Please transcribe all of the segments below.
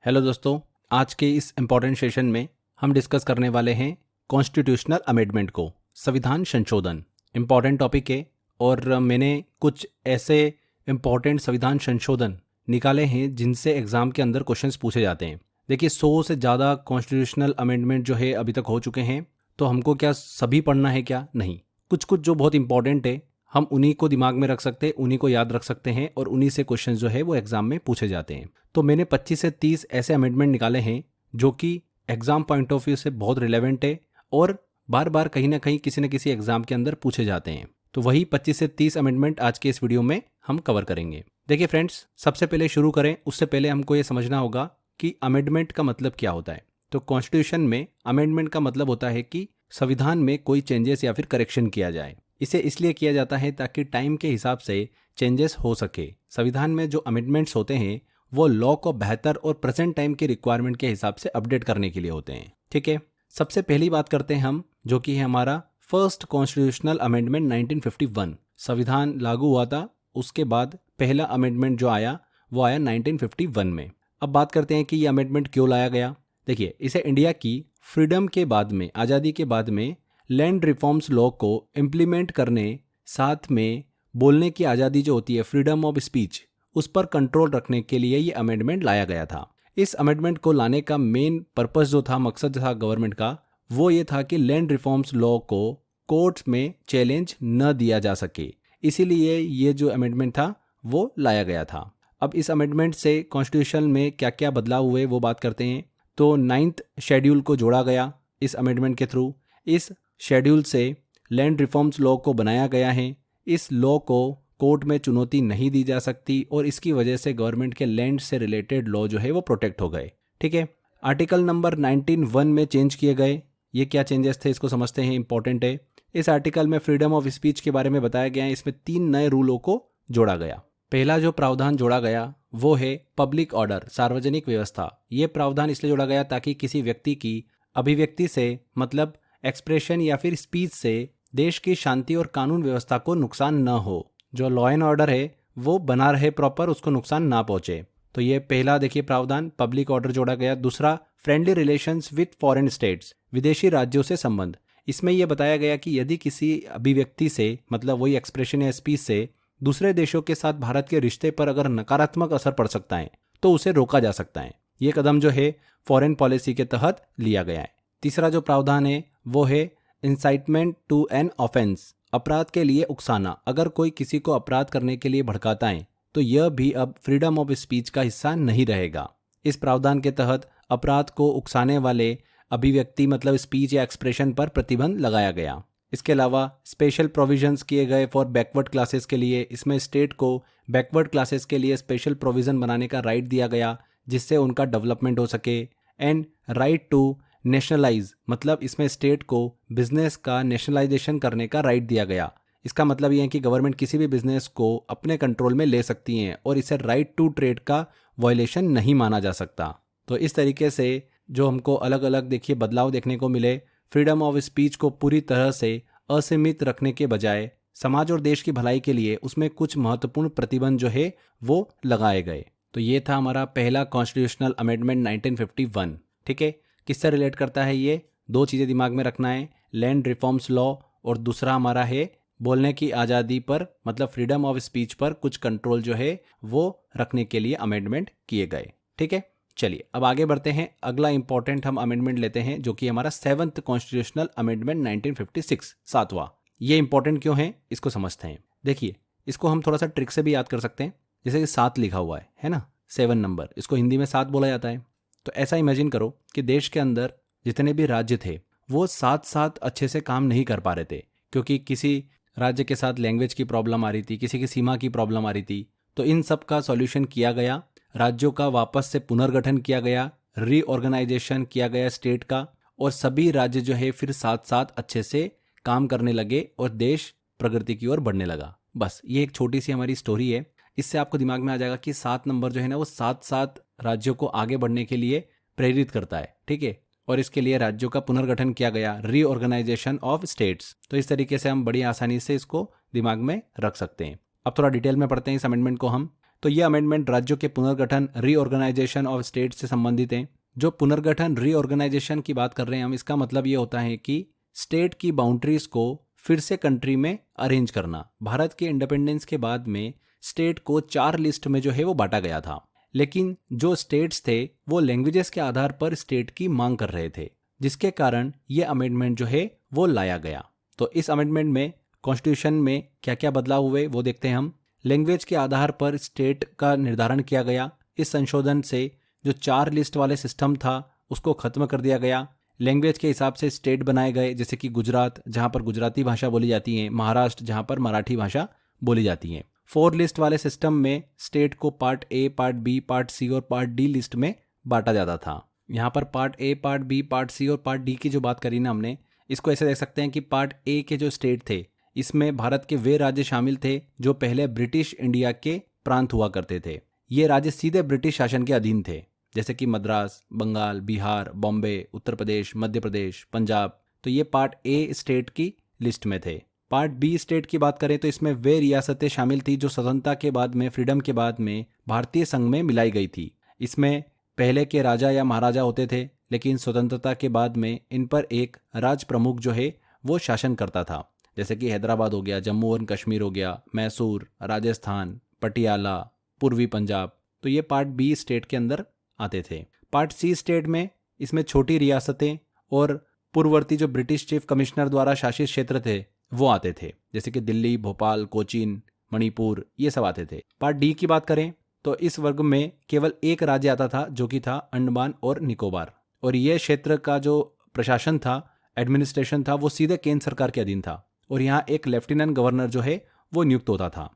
Hello दोस्तों, आज के इस इम्पॉर्टेंट सेशन में हम डिस्कस करने वाले हैं कॉन्स्टिट्यूशनल अमेंडमेंट को, संविधान संशोधन। इम्पॉर्टेंट टॉपिक है और मैंने कुछ ऐसे इम्पॉर्टेंट संविधान संशोधन निकाले हैं जिनसे एग्जाम के अंदर क्वेश्चंस पूछे जाते हैं। देखिए 100 से ज़्यादा कॉन्स्टिट्यूशनल अमेंडमेंट जो है अभी तक हो चुके हैं, तो हमको क्या सभी पढ़ना है क्या? नहीं, कुछ कुछ जो बहुत इंपॉर्टेंट है हम उन्हीं को दिमाग में रख सकते हैं, उन्हीं को याद रख सकते हैं और उन्हीं से क्वेश्चन जो है वो एग्जाम में पूछे जाते हैं। तो मैंने 25 से 30 ऐसे अमेंडमेंट निकाले हैं जो कि एग्जाम पॉइंट ऑफ व्यू से बहुत रिलेवेंट है और बार बार कहीं ना कहीं किसी न किसी एग्जाम के अंदर पूछे जाते हैं। तो वही 25 से 30 अमेंडमेंट आज के इस वीडियो में हम कवर करेंगे। देखिए फ्रेंड्स, सबसे पहले शुरू करें उससे पहले हमको ये समझना होगा कि अमेंडमेंट का मतलब क्या होता है। तो कॉन्स्टिट्यूशन में अमेंडमेंट का मतलब होता है कि संविधान में कोई चेंजेस या फिर करेक्शन किया जाए। इसे इसलिए किया जाता है ताकि टाइम के हिसाब से चेंजेस हो सके। संविधान में जो अमेंडमेंट्स होते हैं वो लॉ को बेहतर और प्रेजेंट टाइम की रिक्वायरमेंट के हिसाब से अपडेट करने के लिए होते हैं। ठीक है, सबसे पहली बात करते हैं हम, जो कि है हमारा फर्स्ट कॉन्स्टिट्यूशनल अमेंडमेंट 1951। संविधान लागू हुआ था, उसके बाद पहला अमेंडमेंट जो आया वो आया 1951 में। अब बात करते हैं कि ये अमेंडमेंट क्यों लाया गया। देखिए, इसे इंडिया की फ्रीडम के बाद में, आज़ादी के बाद में लैंड रिफॉर्म्स लॉ को इम्प्लीमेंट करने, साथ में बोलने की आज़ादी जो होती है, फ्रीडम ऑफ स्पीच, उस पर कंट्रोल रखने के लिए ये अमेंडमेंट लाया गया था। इस अमेंडमेंट को लाने का मेन पर्पस जो था, मकसद था गवर्नमेंट का, वो ये था कि लैंड रिफॉर्म्स लॉ को कोर्ट्स में चैलेंज न दिया जा सके। इसीलिए ये जो अमेंडमेंट था वो लाया गया था। अब इस अमेंडमेंट से कॉन्स्टिट्यूशन में क्या क्या बदलाव हुए वो बात करते हैं। तो 9th शेड्यूल को जोड़ा गया इस अमेंडमेंट के थ्रू। इस शेड्यूल से लैंड रिफॉर्म्स लॉ को बनाया गया है। इस लॉ को कोर्ट में चुनौती नहीं दी जा सकती और इसकी वजह से गवर्नमेंट के लैंड से रिलेटेड लॉ जो है वो प्रोटेक्ट हो गए। ठीक है, आर्टिकल नंबर 19(1) में चेंज किए गए। ये क्या चेंजेस थे इसको समझते हैं, इंपॉर्टेंट है। इस आर्टिकल में फ्रीडम ऑफ स्पीच के बारे में बताया गया है। इसमें 3 नए रूलों को जोड़ा गया। पहला जो प्रावधान जोड़ा गया वो है पब्लिक ऑर्डर, सार्वजनिक व्यवस्था। ये प्रावधान इसलिए जोड़ा गया ताकि किसी व्यक्ति की अभिव्यक्ति से, मतलब एक्सप्रेशन या फिर स्पीच से, देश की शांति और कानून व्यवस्था को नुकसान न हो। जो लॉ एंड ऑर्डर है वो बना रहे प्रॉपर, उसको नुकसान ना पहुंचे। तो ये पहला देखिए प्रावधान, पब्लिक ऑर्डर जोड़ा गया। दूसरा, friendly relations with foreign states, विदेशी राज्यों से संबंध। इसमें यह बताया गया कि यदि किसी अभिव्यक्ति से, मतलब वही एक्सप्रेशन या स्पीच से, दूसरे देशों के साथ भारत के रिश्ते पर अगर नकारात्मक असर पड़ सकता है तो उसे रोका जा सकता है। ये कदम जो है फॉरेन पॉलिसी के तहत लिया गया है। तीसरा जो प्रावधान है वो है इंसाइटमेंट टू एन ऑफेंस, अपराध के लिए उकसाना। अगर कोई किसी को अपराध करने के लिए भड़काता है तो यह भी अब फ्रीडम ऑफ स्पीच का हिस्सा नहीं रहेगा। इस प्रावधान के तहत अपराध को उकसाने वाले अभिव्यक्ति, मतलब स्पीच या एक्सप्रेशन पर प्रतिबंध लगाया गया। इसके अलावा स्पेशल प्रोविजंस किए गए फॉर बैकवर्ड क्लासेस के लिए। इसमें स्टेट को बैकवर्ड क्लासेस के लिए स्पेशल प्रोविजन बनाने का राइट दिया गया जिससे उनका डेवलपमेंट हो सके। एंड राइट टू नेशनलाइज, मतलब इसमें स्टेट को बिजनेस का नेशनलाइजेशन करने का राइट दिया गया। इसका मतलब ये है कि गवर्नमेंट किसी भी बिजनेस को अपने कंट्रोल में ले सकती हैं और इसे राइट टू ट्रेड का वायलेशन नहीं माना जा सकता। तो इस तरीके से जो हमको अलग अलग देखिए बदलाव देखने को मिले। फ्रीडम ऑफ स्पीच को पूरी तरह से असीमित रखने के बजाय समाज और देश की भलाई के लिए उसमें कुछ महत्वपूर्ण प्रतिबंध जो है वो लगाए गए। तो ये था हमारा पहला कॉन्स्टिट्यूशनल अमेंडमेंट 1951। ठीक है, किससे रिलेट करता है ये? 2 चीज़ें दिमाग में रखना है, लैंड रिफॉर्म्स लॉ और दूसरा हमारा है बोलने की आज़ादी पर, मतलब फ्रीडम ऑफ स्पीच पर कुछ कंट्रोल जो है वो रखने के लिए अमेंडमेंट किए गए। ठीक है, चलिए अब आगे बढ़ते हैं। अगला इंपॉर्टेंट हम अमेंडमेंट लेते हैं जो कि हमारा 7th कॉन्स्टिट्यूशनल अमेंडमेंट 1956, 7वां। ये इंपॉर्टेंट क्यों है इसको समझते हैं। देखिए, इसको हम थोड़ा सा ट्रिक से भी याद कर सकते हैं। जैसे कि 7 लिखा हुआ है ना, 7 नंबर, इसको हिंदी में 7 बोला जाता है। तो ऐसा इमेजिन करो कि देश के अंदर जितने भी राज्य थे वो साथ साथ अच्छे से काम नहीं कर पा रहे थे, क्योंकि किसी राज्य के साथ लैंग्वेज की प्रॉब्लम आ रही थी, किसी की सीमा की प्रॉब्लम आ रही थी। तो इन सब का सॉल्यूशन किया गया, राज्यों का वापस से पुनर्गठन किया गया, रीऑर्गेनाइजेशन किया गया स्टेट का, और सभी राज्य जो है फिर साथ साथ अच्छे से काम करने लगे और देश प्रगति की ओर बढ़ने लगा। बस ये एक छोटी सी हमारी स्टोरी है। इससे आपको दिमाग में आ जाएगा कि 7 नंबर जो है ना वो साथ साथ राज्यों को आगे बढ़ने के लिए प्रेरित करता है। ठीक है, और इसके लिए राज्यों का पुनर्गठन किया गया, रीऑर्गेनाइजेशन ऑफ स्टेट्स। तो इस तरीके से हम बड़ी आसानी से इसको दिमाग में रख सकते हैं। अब थोड़ा डिटेल में पढ़ते हैं इस अमेंडमेंट को हम। तो ये अमेंडमेंट राज्यों के पुनर्गठन रीऑर्गेनाइजेशन ऑफ स्टेट से संबंधित हैं। जो पुनर्गठन रीऑर्गेनाइजेशन की बात कर रहे हैं हम, इसका मतलब ये होता है कि स्टेट की बाउंड्रीज को फिर से कंट्री में अरेंज करना। भारत के इंडिपेंडेंस के बाद में स्टेट को 4 लिस्ट में जो है वो बांटा गया था, लेकिन जो स्टेट्स थे वो लैंग्वेजेस के आधार पर स्टेट की मांग कर रहे थे, जिसके कारण ये अमेंडमेंट जो है वो लाया गया। तो इस अमेंडमेंट में कॉन्स्टिट्यूशन में क्या क्या बदलाव हुए वो देखते हैं हम। लैंग्वेज के आधार पर स्टेट का निर्धारण किया गया। इस संशोधन से जो 4 लिस्ट वाले सिस्टम था उसको खत्म कर दिया गया। लैंग्वेज के हिसाब से स्टेट बनाए गए, जैसे कि गुजरात जहाँ पर गुजराती भाषा बोली जाती है, महाराष्ट्र जहाँ पर मराठी भाषा बोली जाती है। 4 लिस्ट वाले सिस्टम में स्टेट को part A, part B, part C और पार्ट डी लिस्ट में बांटा जाता था। यहाँ पर part A, part B, part C और पार्ट डी की जो बात करी ना हमने, इसको ऐसे देख सकते हैं कि पार्ट ए के जो स्टेट थे इसमें भारत के वे राज्य शामिल थे जो पहले ब्रिटिश इंडिया के प्रांत हुआ करते थे। ये राज्य सीधे ब्रिटिश शासन के अधीन थे, जैसे कि मद्रास, बंगाल, बिहार, बॉम्बे, उत्तर प्रदेश, मध्य प्रदेश, पंजाब। तो ये पार्ट ए स्टेट की लिस्ट में थे। पार्ट बी स्टेट की बात करें तो इसमें वे रियासतें शामिल थी जो स्वतंत्रता के बाद में, फ्रीडम के बाद में भारतीय संघ में मिलाई गई थी। इसमें पहले के राजा या महाराजा होते थे, लेकिन स्वतंत्रता के बाद में इन पर एक राज प्रमुख जो है वो शासन करता था, जैसे कि हैदराबाद हो गया, जम्मू और कश्मीर हो गया, मैसूर, राजस्थान, पटियाला, पूर्वी पंजाब। तो ये पार्ट बी स्टेट के अंदर आते थे। पार्ट सी स्टेट में इसमें छोटी रियासतें और पूर्ववर्ती जो ब्रिटिश चीफ कमिश्नर द्वारा शासित क्षेत्र थे वो आते थे, जैसे कि दिल्ली, भोपाल, कोचीन, मणिपुर, ये सब आते थे। पार्ट डी की बात करें तो इस वर्ग में केवल एक राज्य आता था जो कि था अंडमान और निकोबार, और यह क्षेत्र का जो प्रशासन था, एडमिनिस्ट्रेशन था, वो सीधे केंद्र सरकार के अधीन था और यहाँ एक लेफ्टिनेंट गवर्नर जो है वो नियुक्त होता था।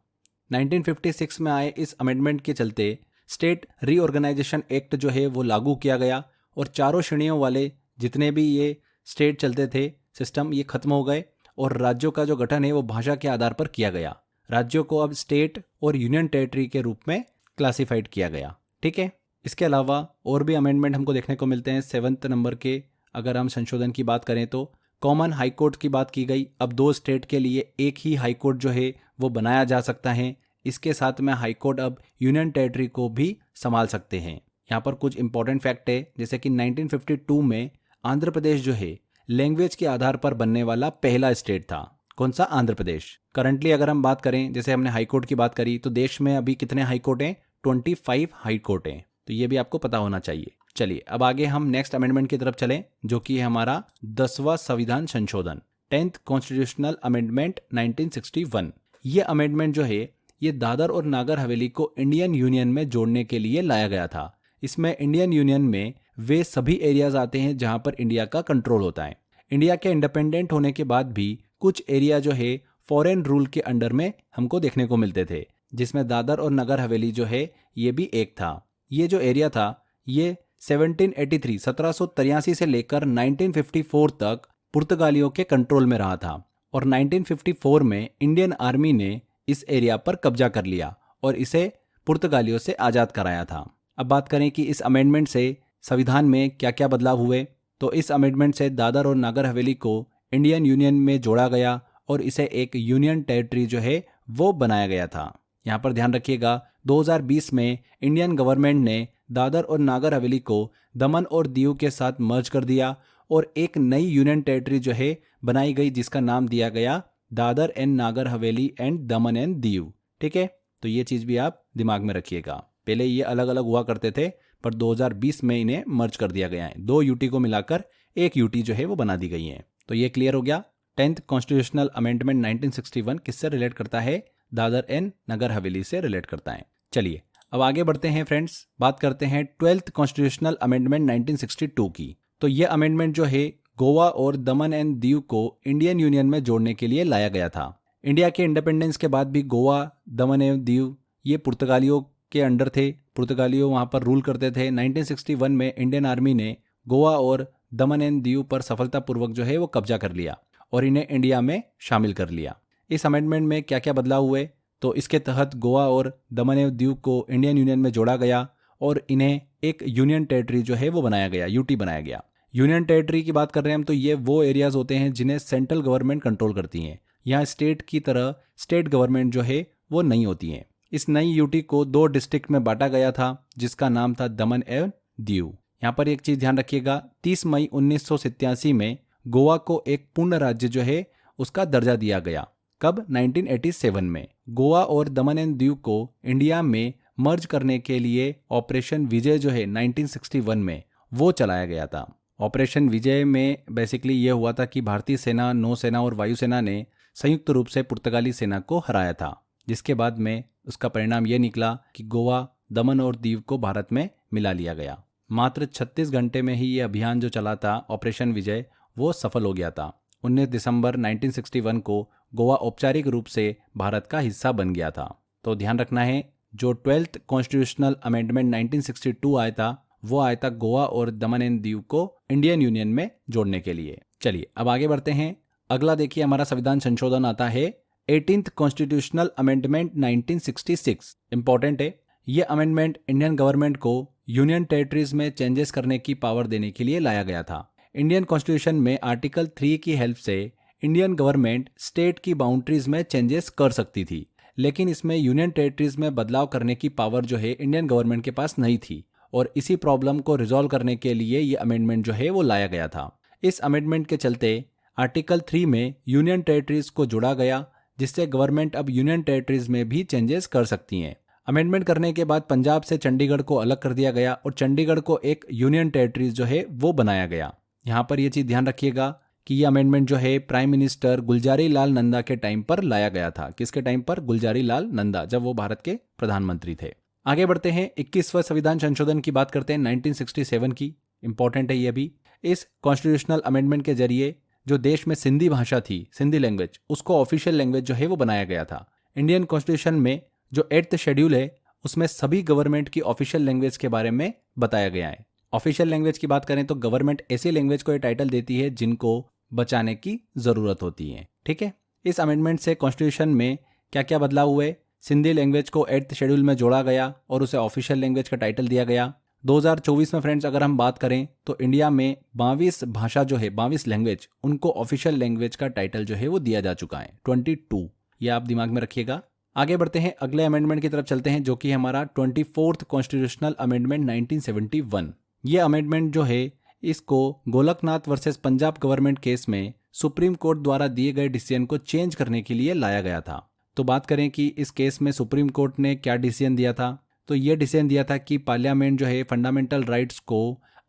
1956 में आए इस अमेंडमेंट के चलते स्टेट रीऑर्गेनाइजेशन एक्ट जो है वो लागू किया गया और चारों श्रेणियों वाले जितने भी ये स्टेट चलते थे सिस्टम, ये खत्म हो गए और राज्यों का जो गठन है वो भाषा के आधार पर किया गया। राज्यों को अब स्टेट और यूनियन टेरिटरी के रूप में क्लासिफाइड किया गया। ठीक है, इसके अलावा और भी अमेंडमेंट हमको देखने को मिलते हैं। 7th नंबर के अगर हम संशोधन की बात करें तो कॉमन हाई कोर्ट की बात की गई। अब 2 स्टेट के लिए एक ही हाई कोर्ट जो है वो बनाया जा सकता है। इसके साथ में हाई कोर्ट अब यूनियन टेरिटरी को भी संभाल सकते हैं। यहाँ पर कुछ इंपॉर्टेंट फैक्ट है, जैसे कि 1952 में आंध्र प्रदेश जो है लैंग्वेज के आधार पर बनने वाला पहला स्टेट था। कौन सा? आंध्र प्रदेश। करंटली अगर हम बात करें, जैसे हमने हाई कोर्ट की बात करी, तो देश में अभी कितने हाई कोर्ट हैं? 25 हाई कोर्ट हैं। तो ये भी आपको पता होना चाहिए। चलिए अब आगे हम नेक्स्ट अमेंडमेंट की तरफ चलें, जो कि है हमारा 10वां संविधान संशोधन, 10th कॉन्स्टिट्यूशनल अमेंडमेंट 1961। ये अमेंडमेंट जो है ये दादर और नागर हवेली को इंडियन यूनियन में जोड़ने के लिए लाया गया था। इसमें इंडियन यूनियन में वे सभी एरियाज आते हैं जहां पर इंडिया का कंट्रोल होता है। इंडिया के इंडिपेंडेंट होने के बाद भी कुछ एरिया जो है फॉरेन रूल के अंडर में हमको देखने को मिलते थे, जिसमें दादर और नगर हवेली जो है ये भी एक था। ये जो एरिया था ये 1783 से लेकर 1954 तक पुर्तगालियों के कंट्रोल में रहा था और 1954 में इंडियन आर्मी ने इस एरिया पर कब्जा कर लिया और इसे पुर्तगालियों से आज़ाद कराया था। अब बात करें कि इस अमेंडमेंट से संविधान में क्या क्या बदलाव हुए, तो इस अमेंडमेंट से दादर और नागर हवेली को इंडियन यूनियन में जोड़ा गया और इसे एक यूनियन टेरिटरी जो है वो बनाया गया था। यहाँ पर ध्यान रखिएगा 2020 में इंडियन गवर्नमेंट ने दादर और नागर हवेली को दमन और दीव के साथ मर्ज कर दिया और एक नई यूनियन टेरिटरी जो है बनाई गई, जिसका नाम दिया गया Dadar and Nagar Haveli and Daman and Diu. ठीक है, तो ये चीज़ भी आप दिमाग में रखिएगा। पहले ये अलग अलग हुआ करते थे पर 2020 में इन्हें मर्ज कर दिया गया है। 2 यूटी को मिलाकर एक यूटी जो है वो बना दी गई है। तो ये क्लियर हो गया। 10th कॉन्स्टिट्यूशनल अमेंडमेंट 1961 किससे रिलेट करता है? दादर एंड नगर हवेली से रिलेट करता है। चलिए अब आगे बढ़ते हैं फ्रेंड्स, बात करते हैं 12th कॉन्स्टिट्यूशनल अमेंडमेंट 1962 की। तो ये अमेंडमेंट जो है गोवा और दमन एंड दीव को इंडियन यूनियन में जोड़ने के लिए लाया गया था। इंडिया के इंडिपेंडेंस के बाद भी गोवा, दमन एवं दीव ये पुर्तगालियों के अंडर थे। पुर्तगालियों वहाँ पर रूल करते थे। 1961 में इंडियन आर्मी ने गोवा और दमन एंड दीव पर सफलतापूर्वक जो है वो कब्जा कर लिया और इन्हें इंडिया में शामिल कर लिया। इस अमेंडमेंट में क्या क्या बदलाव हुए, तो इसके तहत गोवा और दमन एवं दीव को इंडियन यूनियन में जोड़ा गया और इन्हें एक यूनियन टेरिटरी जो है वो बनाया गया, यूटी बनाया गया। यूनियन टेरिटरी की बात कर रहे हैं हम, तो ये वो एरियाज होते हैं जिन्हें सेंट्रल गवर्नमेंट कंट्रोल करती है। यहाँ स्टेट की तरह स्टेट गवर्नमेंट जो है वो नहीं होती है। इस नई यूटी को 2 डिस्ट्रिक्ट में बांटा गया था जिसका नाम था दमन एवं दीव। यहाँ पर एक चीज ध्यान रखिएगा, 30 मई 1987 में गोवा को एक पूर्ण राज्य जो है उसका दर्जा दिया गया। कब? 1987 में। गोवा और दमन एंड दीव को इंडिया में मर्ज करने के लिए ऑपरेशन विजय जो है 1961 में वो चलाया गया था। ऑपरेशन विजय में बेसिकली ये हुआ था कि भारतीय सेना, नौसेना और वायुसेना ने संयुक्त रूप से पुर्तगाली सेना को हराया था, जिसके बाद में उसका परिणाम ये निकला कि गोवा, दमन और दीव को भारत में मिला लिया गया। मात्र 36 घंटे में ही ये अभियान जो चला था ऑपरेशन विजय वो सफल हो गया था। 19 दिसंबर 1961 को गोवा औपचारिक रूप से भारत का हिस्सा बन गया था। तो ध्यान रखना है, जो 12th कॉन्स्टिट्यूशनल अमेंडमेंट 1962 आया था वो आया था गोवा और दमन एंड दीव को इंडियन यूनियन में जोड़ने के लिए। चलिए अब आगे बढ़ते हैं। अगला देखिए हमारा संविधान संशोधन आता है 18th कॉन्स्टिट्यूशनल अमेंडमेंट 1966। इंपॉर्टेंट है, ये अमेंडमेंट इंडियन गवर्नमेंट को यूनियन टेरिटरीज में चेंजेस करने की पावर देने के लिए लाया गया था। इंडियन कॉन्स्टिट्यूशन में आर्टिकल 3 की हेल्प से इंडियन गवर्नमेंट स्टेट की बाउंड्रीज में चेंजेस कर सकती थी, लेकिन इसमें यूनियन टेरिटरीज में बदलाव करने की पावर जो है इंडियन गवर्नमेंट के पास नहीं थी, और इसी प्रॉब्लम को रिजॉल्व करने के लिए ये अमेंडमेंट जो है वो लाया गया था। इस अमेंडमेंट के चलते आर्टिकल 3 में यूनियन टेरिटरीज को जोड़ा गया, जिससे गवर्नमेंट अब यूनियन टेरिटरीज में भी चेंजेस कर सकती हैं। अमेंडमेंट करने के बाद पंजाब से चंडीगढ़ को अलग कर दिया गया और चंडीगढ़ को एक यूनियन टेरिटरीज जो है वो बनाया गया। यहाँ पर यह चीज ध्यान रखिएगा कि यह अमेंडमेंट जो है प्राइम मिनिस्टर गुलजारी लाल नंदा के टाइम पर लाया गया था। किसके टाइम पर? गुलजारी लाल नंदा, जब वो भारत के प्रधानमंत्री थे। आगे बढ़ते हैं, 21वां संविधान संशोधन की बात करते हैं 1967 की। इंपॉर्टेंट है ये भी। इस कॉन्स्टिट्यूशनल अमेंडमेंट के जरिए जो देश में सिंधी भाषा थी, सिंधी लैंग्वेज, उसको ऑफिशियल लैंग्वेज जो है वो बनाया गया था। इंडियन कॉन्स्टिट्यूशन में जो 8th शेड्यूल है उसमें सभी गवर्नमेंट की ऑफिशियल लैंग्वेज के बारे में बताया गया है। ऑफिशियल लैंग्वेज की बात करें तो गवर्नमेंट ऐसी लैंग्वेज को ये टाइटल देती है जिनको बचाने की जरूरत होती है। ठीक है, इस अमेंडमेंट से कॉन्स्टिट्यूशन में क्या क्या बदलाव हुए? सिंधी लैंग्वेज को 8th शेड्यूल में जोड़ा गया और उसे ऑफिशियल लैंग्वेज का टाइटल दिया गया। 2024 में फ्रेंड्स अगर हम बात करें तो इंडिया में 22 भाषा जो है, 22 लैंग्वेज, उनको ऑफिशियल लैंग्वेज का टाइटल जो है वो दिया जा चुका है, 22। ये आप दिमाग में रखिएगा। आगे बढ़ते हैं, अगले अमेंडमेंट की तरफ चलते हैं जो कि हमारा 24th कॉन्स्टिट्यूशनल अमेंडमेंट 1971। ये अमेंडमेंट जो है इसको Golaknath versus Punjab government case में सुप्रीम कोर्ट द्वारा दिए गए डिसीजन को चेंज करने के लिए लाया गया था। तो बात करें कि इस केस में सुप्रीम कोर्ट ने क्या डिसीजन दिया था, तो ये डिसीजन दिया था कि पार्लियामेंट जो है फंडामेंटल राइट्स को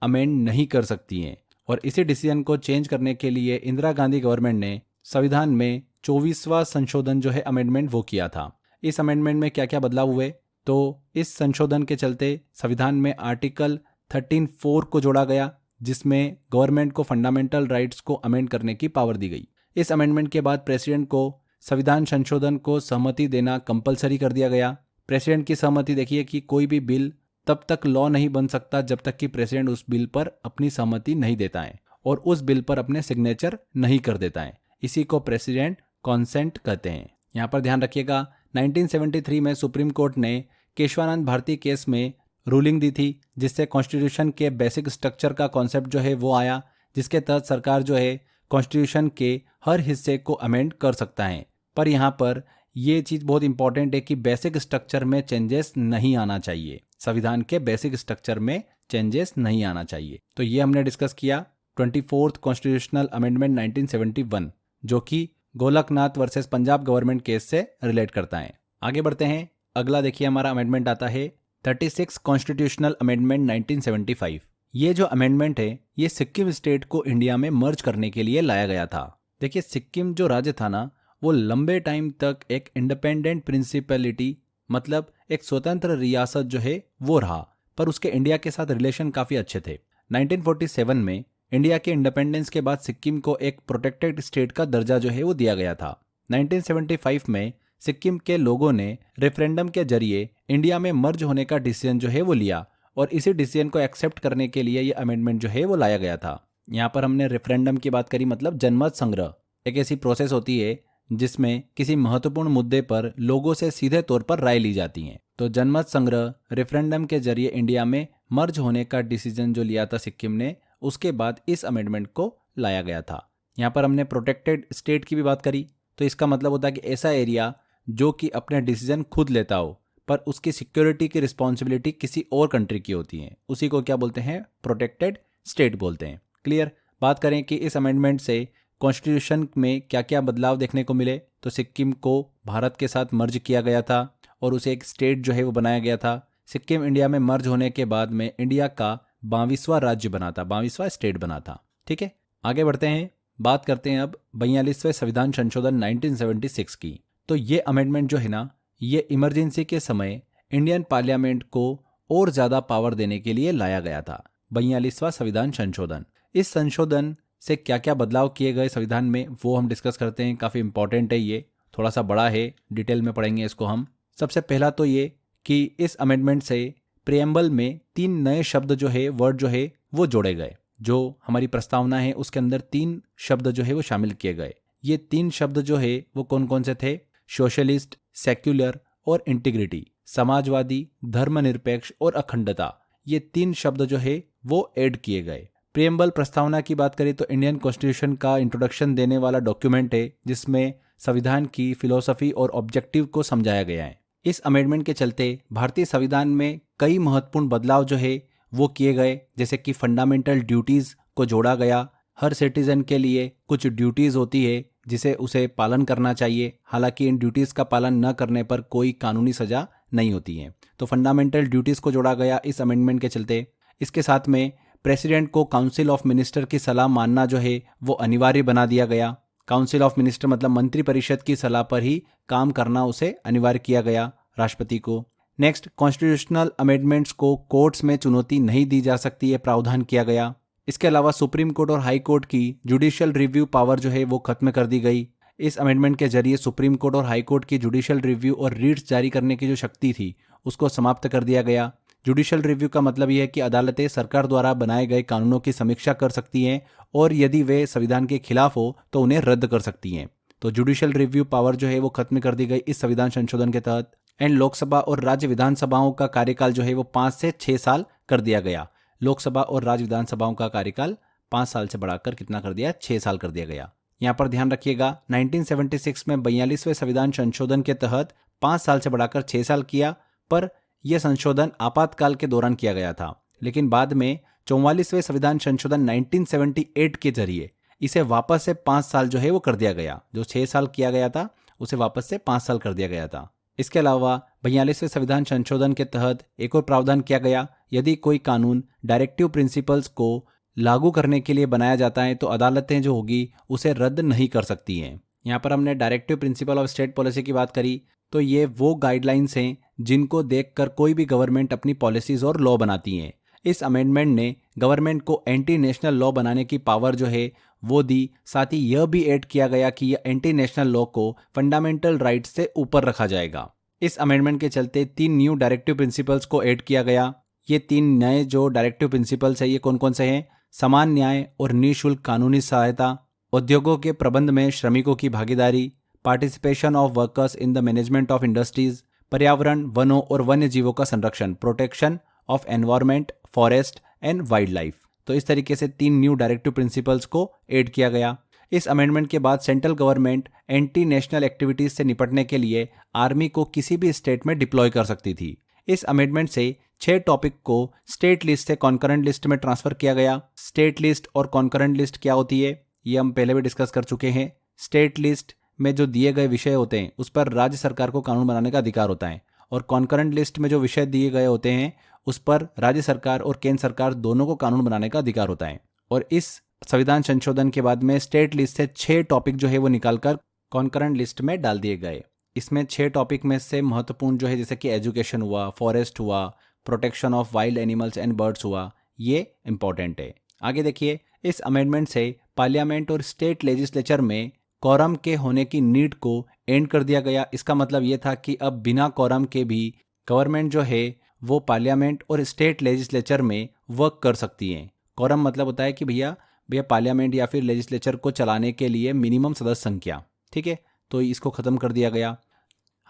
अमेंड नहीं कर सकती है, और इसी डिसीजन को चेंज करने के लिए इंदिरा गांधी गवर्नमेंट ने संविधान में 24वां संशोधन जो है अमेंडमेंट वो किया था। इस अमेंडमेंट में क्या क्या बदलाव हुए? तो इस संशोधन के चलते संविधान में आर्टिकल 13(4) को जोड़ा गया, जिसमें गवर्नमेंट को फंडामेंटल राइट्स को अमेंड करने की पावर दी गई। इस अमेंडमेंट के बाद प्रेसिडेंट को संविधान संशोधन को सहमति देना कंपलसरी कर दिया गया। प्रेसिडेंट की सहमति देखिए कि कोई भी बिल तब तक लॉ नहीं बन सकता जब तक कि प्रेसिडेंट उस बिल पर अपनी सहमति नहीं देता है और उस बिल पर अपने सिग्नेचर नहीं कर देता है। इसी को प्रेसिडेंट कॉन्सेंट कहते हैं। यहाँ पर ध्यान रखिएगा, 1973 में सुप्रीम कोर्ट ने केशवानंद भारती केस में रूलिंग दी थी, जिससे कॉन्स्टिट्यूशन के बेसिक स्ट्रक्चर का कॉन्सेप्ट जो है वो आया, जिसके तहत सरकार जो है कॉन्स्टिट्यूशन के हर हिस्से को अमेंड कर सकता है। पर यहाँ पर ये चीज़ बहुत इंपॉर्टेंट है कि बेसिक स्ट्रक्चर में चेंजेस नहीं आना चाहिए, संविधान के बेसिक स्ट्रक्चर में चेंजेस नहीं आना चाहिए। तो ये हमने डिस्कस किया 24th कॉन्स्टिट्यूशनल अमेंडमेंट 1971, जो कि Golaknath versus Punjab government case से रिलेट करता है। आगे बढ़ते हैं, अगला देखिए हमारा अमेंडमेंट आता है 36 कॉन्स्टिट्यूशनल अमेंडमेंट 1975। ये जो अमेंडमेंट है ये सिक्किम स्टेट को इंडिया में मर्ज करने के लिए लाया गया था। देखिए, सिक्किम जो राज्य था ना, वो लंबे टाइम तक एक इंडिपेंडेंट प्रिंसिपैलिटी, मतलब एक स्वतंत्र रियासत जो है वो रहा, पर उसके इंडिया के साथ रिलेशन काफ़ी अच्छे थे। 1947 में इंडिया के इंडिपेंडेंस के बाद सिक्किम को एक प्रोटेक्टेड स्टेट का दर्जा जो है वो दिया गया था। 1975 में सिक्किम के लोगों ने रेफरेंडम के जरिए इंडिया में मर्ज होने का डिसीजन जो है वो लिया, और इसी डिसीजन को एक्सेप्ट करने के लिए ये अमेंडमेंट जो है वो लाया गया था। यहाँ पर हमने रेफरेंडम की बात करी, मतलब जनमत संग्रह। एक ऐसी प्रोसेस होती है जिसमें किसी महत्वपूर्ण मुद्दे पर लोगों से सीधे तौर पर राय ली जाती है। तो जनमत संग्रह रेफरेंडम के जरिए इंडिया में मर्ज होने का डिसीजन जो लिया था सिक्किम ने, उसके बाद इस अमेंडमेंट को लाया गया था। यहाँ पर हमने प्रोटेक्टेड स्टेट की भी बात करी, तो इसका मतलब होता है कि ऐसा एरिया जो कि अपने डिसीजन खुद लेता हो, पर उसकी सिक्योरिटी की रिस्पॉन्सिबिलिटी किसी और कंट्री की होती है, उसी को क्या बोलते हैं, प्रोटेक्टेड स्टेट बोलते हैं। क्लियर। बात करें कि इस अमेंडमेंट से कॉन्स्टिट्यूशन में क्या क्या बदलाव देखने को मिले, तो सिक्किम को भारत के साथ मर्ज किया गया था और उसे एक स्टेट जो है वो बनाया गया था। सिक्किम इंडिया में मर्ज होने के बाद में इंडिया का 22वां राज्य बना था, 22वां स्टेट बना था। ठीक है, आगे बढ़ते हैं, बात करते हैं अब 42वें संविधान संशोधन 1976 की। तो ये अमेंडमेंट जो है ना, ये इमरजेंसी के समय इंडियन पार्लियामेंट को और ज़्यादा पावर देने के लिए लाया गया था। 42वां संविधान संशोधन, इस संशोधन से क्या क्या बदलाव किए गए संविधान में वो हम डिस्कस करते हैं। काफ़ी इंपॉर्टेंट है, ये थोड़ा सा बड़ा है, डिटेल में पढ़ेंगे इसको हम। सबसे पहला तो ये कि इस अमेंडमेंट से प्रियम्बल में 3 नए शब्द जो है, वर्ड जो है वो जोड़े गए। जो हमारी प्रस्तावना है उसके अंदर 3 शब्द जो है वो शामिल किए गए। ये 3 शब्द जो है वो कौन कौन से थे, सोशलिस्ट, सेक्युलर और इंटीग्रिटी, समाजवादी, धर्मनिरपेक्ष और अखंडता। ये 3 शब्द जो है वो ऐड किए गए। प्रियम्बल प्रस्तावना की बात करें तो इंडियन कॉन्स्टिट्यूशन का इंट्रोडक्शन देने वाला डॉक्यूमेंट है, जिसमें संविधान की फिलॉसफी और ऑब्जेक्टिव को समझाया गया है। इस अमेंडमेंट के चलते भारतीय संविधान में कई महत्वपूर्ण बदलाव जो है वो किए गए, जैसे कि फंडामेंटल ड्यूटीज को जोड़ा गया। हर सिटीजन के लिए कुछ ड्यूटीज होती है जिसे उसे पालन करना चाहिए, हालांकि इन ड्यूटीज का पालन न करने पर कोई कानूनी सजा नहीं होती है। तो फंडामेंटल ड्यूटीज को जोड़ा गया इस अमेंडमेंट के चलते। इसके साथ में प्रेसिडेंट को काउंसिल ऑफ मिनिस्टर की सलाह मानना जो है वो अनिवार्य बना दिया गया। काउंसिल ऑफ मिनिस्टर मतलब मंत्रिपरिषद की सलाह पर ही काम करना उसे अनिवार्य किया गया राष्ट्रपति को। नेक्स्ट, कॉन्स्टिट्यूशनल अमेंडमेंट्स को कोर्ट्स में चुनौती नहीं दी जा सकती है, प्रावधान किया गया। इसके अलावा सुप्रीम कोर्ट और हाई कोर्ट की जुडिशियल रिव्यू पावर जो है वो खत्म कर दी गई। इस अमेंडमेंट के जरिए सुप्रीम कोर्ट और हाई कोर्ट की जुडिशियल रिव्यू और रीट्स जारी करने की जो शक्ति थी उसको समाप्त कर दिया गया। जुडिशियल रिव्यू का मतलब यह है कि अदालतें सरकार द्वारा बनाए गए कानूनों की समीक्षा कर सकती हैं और यदि वे संविधान के खिलाफ हो तो उन्हें रद्द कर सकती हैं। तो जुडिशियल रिव्यू पावर जो है वो खत्म कर दी गई इस संविधान संशोधन के तहत। एंड लोकसभा और राज्य विधानसभाओं का कार्यकाल जो है वो 5 से 6 साल कर दिया गया। लोकसभा और राज्य विधानसभाओं का कार्यकाल 5 साल से बढ़ाकर कितना कर दिया, 6 साल कर दिया गया। यहाँ पर ध्यान रखिएगा, 1976 में 42वें संविधान संशोधन के तहत 5 साल से बढ़ाकर 6 साल किया, पर यह संशोधन आपातकाल के दौरान किया गया था। लेकिन बाद में 44वें संविधान संशोधन 1978 के जरिए इसे वापस से 5 साल जो है वो कर दिया गया। जो 6 साल किया गया था उसे वापस से 5 साल कर दिया गया था। इसके अलावा 42वें संविधान संशोधन के तहत एक और प्रावधान किया गया, यदि कोई कानून डायरेक्टिव प्रिंसिपल्स को लागू करने के लिए बनाया जाता है तो अदालतें जो होगी उसे रद्द नहीं कर सकती हैं। यहाँ पर हमने directive principle of state policy की बात करी, तो ये वो गाइडलाइंस हैं जिनको देखकर कोई भी गवर्नमेंट अपनी पॉलिसीज और लॉ बनाती है। इस अमेंडमेंट ने गवर्नमेंट को एंटी नेशनल लॉ बनाने की पावर जो है वो दी। साथ ही यह भी ऐड किया गया कि यह एंटी नेशनल लॉ को फंडामेंटल राइट्स से ऊपर रखा जाएगा। इस अमेंडमेंट के चलते 3 न्यू डायरेक्टिव प्रिंसिपल्स को ऐड किया गया। ये 3 नए जो डायरेक्टिव प्रिंसिपल्स है ये कौन कौन से हैं? समान न्याय और निःशुल्क कानूनी सहायता, उद्योगों के प्रबंध में श्रमिकों की भागीदारी, participation of workers in the management of industries, पर्यावरण, वनों और वन्य जीवों का संरक्षण, protection of environment, forest and wild life. तो इस तरीके से 3 न्यू डायरेक्टिव प्रिंसिपल्स को ऐड किया गया। इस अमेंडमेंट के बाद central government anti national activities से निपटने के लिए आर्मी को किसी भी स्टेट में डिप्लॉय कर सकती थी। इस अमेंडमेंट से 6 टॉपिक को स्टेट लिस्ट से कॉन्करेंट लिस्ट में ट्रांसफर किया गया। स्टेट लिस्ट और कॉन्करेंट लिस्ट क्या होती है ये हम पहले भी डिस्कस कर चुके हैं। स्टेट लिस्ट में जो दिए गए विषय होते हैं उस पर राज्य सरकार को कानून बनाने का अधिकार होता है, और कॉन्करेंट लिस्ट में जो विषय दिए गए होते हैं उस पर राज्य सरकार और केंद्र सरकार दोनों को कानून बनाने का अधिकार होता है। और इस संविधान संशोधन के बाद में स्टेट लिस्ट से 6 टॉपिक जो है वो निकालकर कॉन्करेंट लिस्ट में डाल दिए गए। इसमें 6 टॉपिक में से महत्वपूर्ण जो है जैसे कि एजुकेशन हुआ, फॉरेस्ट हुआ, protection of wild animals and birds हुआ, ये इंपॉर्टेंट है। आगे देखिए, इस अमेंडमेंट से पार्लियामेंट और स्टेट लेजिस्लेचर में कोरम के होने की नीड को एंड कर दिया गया। इसका मतलब ये था कि अब बिना कोरम के भी गवर्नमेंट जो है वो पार्लियामेंट और स्टेट लेजिस्लेचर में वर्क कर सकती है। कोरम मतलब होता है कि भैया पार्लियामेंट या फिर लेजिस्लेचर को चलाने के लिए मिनिमम सदस्य संख्या, ठीक है, तो इसको खत्म कर दिया गया।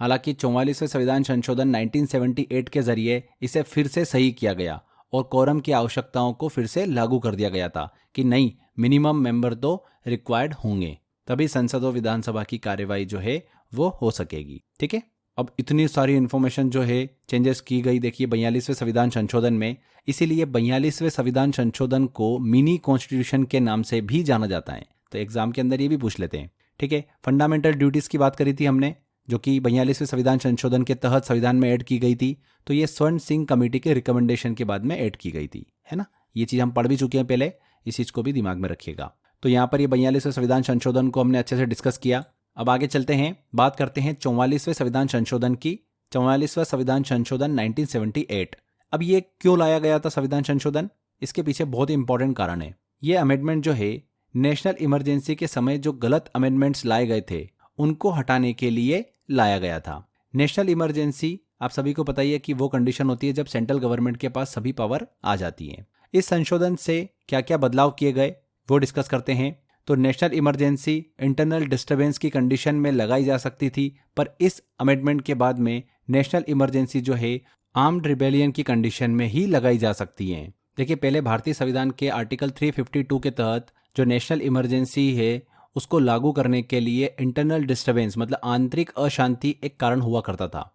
हालांकि 44वें संविधान संशोधन 1978 के जरिए इसे फिर से सही किया गया और कोरम की आवश्यकताओं को फिर से लागू कर दिया गया था कि नहीं, मिनिमम मेंबर तो रिक्वायर्ड होंगे, तभी संसद और विधानसभा की कार्यवाही जो है वो हो सकेगी। ठीक है, अब इतनी सारी इन्फॉर्मेशन जो है चेंजेस की गई देखिए 42वें संविधान संशोधन में, इसीलिए 42वें संविधान संशोधन को मिनी कॉन्स्टिट्यूशन के नाम से भी जाना जाता है। तो एग्जाम के अंदर ये भी पूछ लेते हैं। ठीक है, फंडामेंटल ड्यूटीज़ की बात करी थी हमने, जो कि 42वें संविधान संशोधन के तहत संविधान में ऐड की गई थी। तो ये स्वर्ण सिंह कमेटी के रिकमेंडेशन के बाद में ऐड की गई थी, है ना। ये चीज़ हम पढ़ भी चुके हैं पहले, इस चीज़ को भी दिमाग में रखिएगा। तो यहाँ पर ये 42वें संविधान संशोधन को हमने अच्छे से डिस्कस किया। अब आगे चलते हैं, बात करते हैं 44वें संविधान संशोधन की। 44वां संविधान संशोधन 1978। अब ये क्यों लाया गया था संविधान संशोधन? इसके पीछे बहुत ही इंपॉर्टेंट कारण है। ये अमेंडमेंट जो है नेशनल इमरजेंसी के समय जो गलत अमेंडमेंट्स लाए गए थे उनको हटाने के लिए लाया गया था। नेशनल इमरजेंसी आप सभी को पता ही है कि वो कंडीशन होती है जब सेंट्रल गवर्नमेंट के पास सभी पावर आ जाती है। इस संशोधन से क्या क्या बदलाव किए गए वो डिस्कस करते हैं। तो नेशनल इमरजेंसी इंटरनल डिस्टर्बेंस की कंडीशन में लगाई जा सकती थी, पर इस अमेंडमेंट के बाद में नेशनल इमरजेंसी जो है आर्म्ड रिबेलियन की कंडीशन में ही लगाई जा सकती है। देखिए, पहले भारतीय संविधान के आर्टिकल 352 के तहत जो नेशनल इमरजेंसी है उसको लागू करने के लिए इंटरनल डिस्टर्बेंस मतलब आंतरिक अशांति एक कारण हुआ करता था।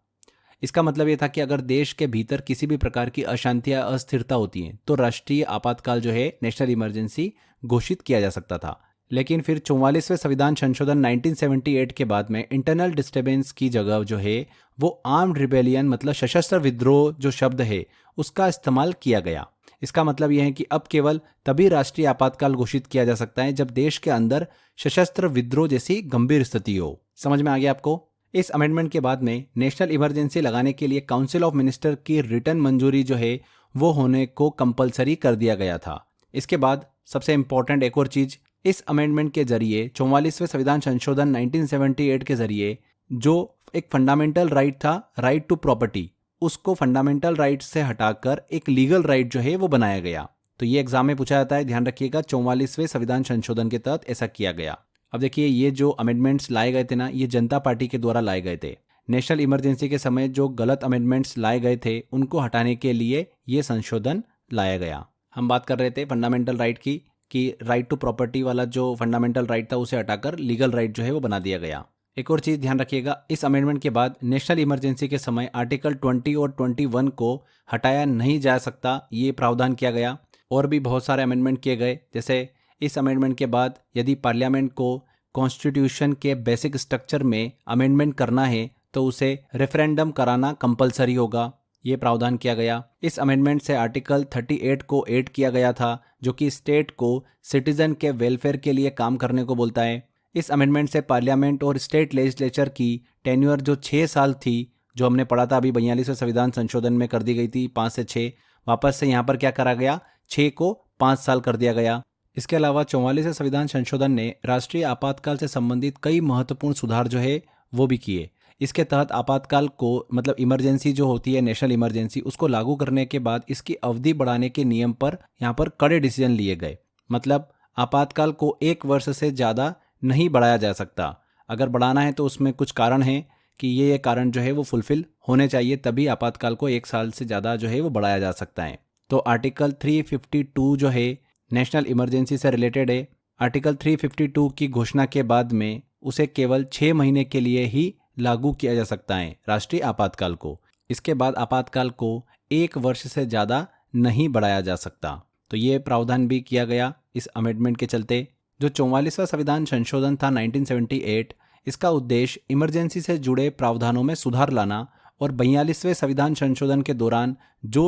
इसका मतलब ये था कि अगर देश के भीतर किसी भी प्रकार की अशांति या अस्थिरता होती है तो राष्ट्रीय आपातकाल जो है नेशनल इमरजेंसी घोषित किया जा सकता था। लेकिन फिर 44वें संविधान संशोधन 1978 के बाद में इंटरनल डिस्टर्बेंस की जगह जो है वो आर्म्ड रिबेलियन मतलब सशस्त्र विद्रोह जो शब्द है उसका इस्तेमाल किया गया। इसका मतलब यह है कि अब केवल तभी राष्ट्रीय आपातकाल घोषित किया जा सकता है जब देश के अंदर सशस्त्र विद्रोह जैसी गंभीर स्थिति हो। समझ में आ गया आपको? इस अमेंडमेंट के बाद में नेशनल इमरजेंसी लगाने के लिए काउंसिल ऑफ मिनिस्टर की रिटर्न मंजूरी जो है वो होने को कंपलसरी कर दिया गया था। इसके बाद सबसे इंपॉर्टेंट एक और चीज, इस अमेंडमेंट के जरिए 44वें संविधान संशोधन 1978 के जरिए जो एक फंडामेंटल राइट था, राइट टू प्रॉपर्टी, उसको फंडामेंटल राइट से हटाकर एक लीगल राइट जो है वो बनाया गया। तो ये एग्जाम में पूछा जाता है, ध्यान रखिएगा, 44वें संविधान संशोधन के तहत ऐसा किया गया। अब देखिए, ये जो अमेंडमेंट्स लाए गए थे ना, ये जनता पार्टी के द्वारा लाए गए थे। नेशनल इमरजेंसी के समय जो गलत अमेंडमेंट्स लाए गए थे उनको हटाने के लिए ये संशोधन लाया गया। हम बात कर रहे थे फंडामेंटल राइट की, कि राइट टू प्रॉपर्टी वाला जो फंडामेंटल राइट था उसे हटाकर लीगल राइट जो है वो बना दिया गया। एक और चीज़ ध्यान रखिएगा, इस अमेंडमेंट के बाद नेशनल इमरजेंसी के समय आर्टिकल 20 और 21 को हटाया नहीं जा सकता, ये प्रावधान किया गया। और भी बहुत सारे अमेंडमेंट किए गए, जैसे इस अमेंडमेंट के बाद यदि पार्लियामेंट को कॉन्स्टिट्यूशन के बेसिक स्ट्रक्चर में अमेंडमेंट करना है तो उसे रेफरेंडम कराना कंपलसरी होगा, ये प्रावधान किया गया। इस अमेंडमेंट से आर्टिकल 38 को ऐड किया गया था जो कि स्टेट को सिटीजन के वेलफेयर के लिए काम करने को बोलता है। इस अमेंडमेंट से पार्लियामेंट और स्टेट लेजिस्लेचर की टेन्योर जो 6 साल थी, जो हमने पढ़ा था अभी 42वें संविधान संशोधन में कर दी गई थी 5 से 6, वापस से यहाँ पर क्या करा गया, 6 को 5 साल कर दिया गया। इसके अलावा 44वें संविधान संशोधन ने राष्ट्रीय आपातकाल से संबंधित कई महत्वपूर्ण सुधार जो है वो भी किए। इसके तहत आपातकाल को मतलब इमरजेंसी जो होती है नेशनल इमरजेंसी, उसको लागू करने के बाद इसकी अवधि बढ़ाने के नियम पर यहाँ पर कड़े डिसीजन लिए गए। मतलब आपातकाल को 1 वर्ष से ज़्यादा नहीं बढ़ाया जा सकता। अगर बढ़ाना है तो उसमें कुछ कारण है कि ये कारण जो है वो फुलफिल होने चाहिए, तभी आपातकाल को 1 साल से ज़्यादा जो है वो बढ़ाया जा सकता है। तो आर्टिकल 352 जो है नेशनल इमरजेंसी से रिलेटेड है। आर्टिकल 352 की घोषणा के बाद में उसे केवल 6 महीने के लिए ही लागू किया जा सकता है राष्ट्रीय आपातकाल को। इसके बाद आपातकाल को 1 वर्ष से ज़्यादा नहीं बढ़ाया जा सकता। तो ये प्रावधान भी किया गया इस अमेंडमेंट के चलते। जो 44वां संविधान संशोधन था 1978, इसका उद्देश्य इमरजेंसी से जुड़े प्रावधानों में सुधार लाना और 42वें संविधान संशोधन के दौरान जो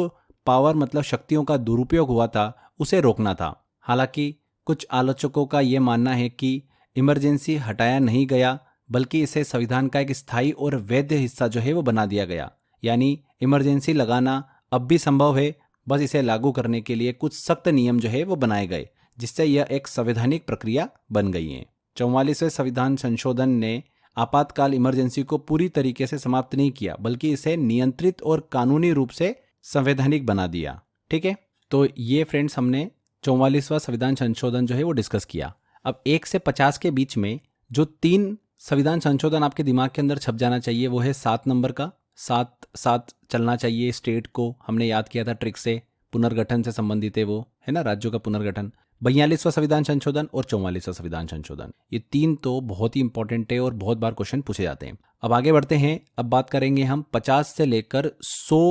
पावर मतलब शक्तियों का दुरुपयोग हुआ था उसे रोकना था। हालांकि कुछ आलोचकों का ये मानना है कि इमरजेंसी हटाया नहीं गया, बल्कि इसे संविधान का एक स्थायी और वैध हिस्सा जो है वो बना दिया गया। यानी इमरजेंसी लगाना अब भी संभव है, बस इसे लागू करने के लिए कुछ सख्त नियम जो है वो बनाए गए, जिससे यह एक संवैधानिक प्रक्रिया बन गई है। 44वें संविधान संशोधन ने आपातकाल इमरजेंसी को पूरी तरीके से समाप्त नहीं किया, बल्कि इसे नियंत्रित और कानूनी रूप से संवैधानिक बना दिया। ठीक है, तो ये फ्रेंड्स हमने 44वां संविधान संशोधन जो है वो डिस्कस किया। अब 1 से 50 के बीच में जो 3 संविधान संशोधन आपके दिमाग के अंदर छप जाना चाहिए वो है 7 नंबर का, 7 चलना चाहिए स्टेट को, हमने याद किया था ट्रिक से, पुनर्गठन से संबंधित है वो, है ना, राज्यों का पुनर्गठन। 42वां संविधान संशोधन और 44वां संविधान संशोधन। ये तीन तो बहुत ही इंपॉर्टेंट है और बहुत बार क्वेश्चन पूछे जाते हैं। अब आगे बढ़ते हैं। अब बात करेंगे हम 50 से लेकर 100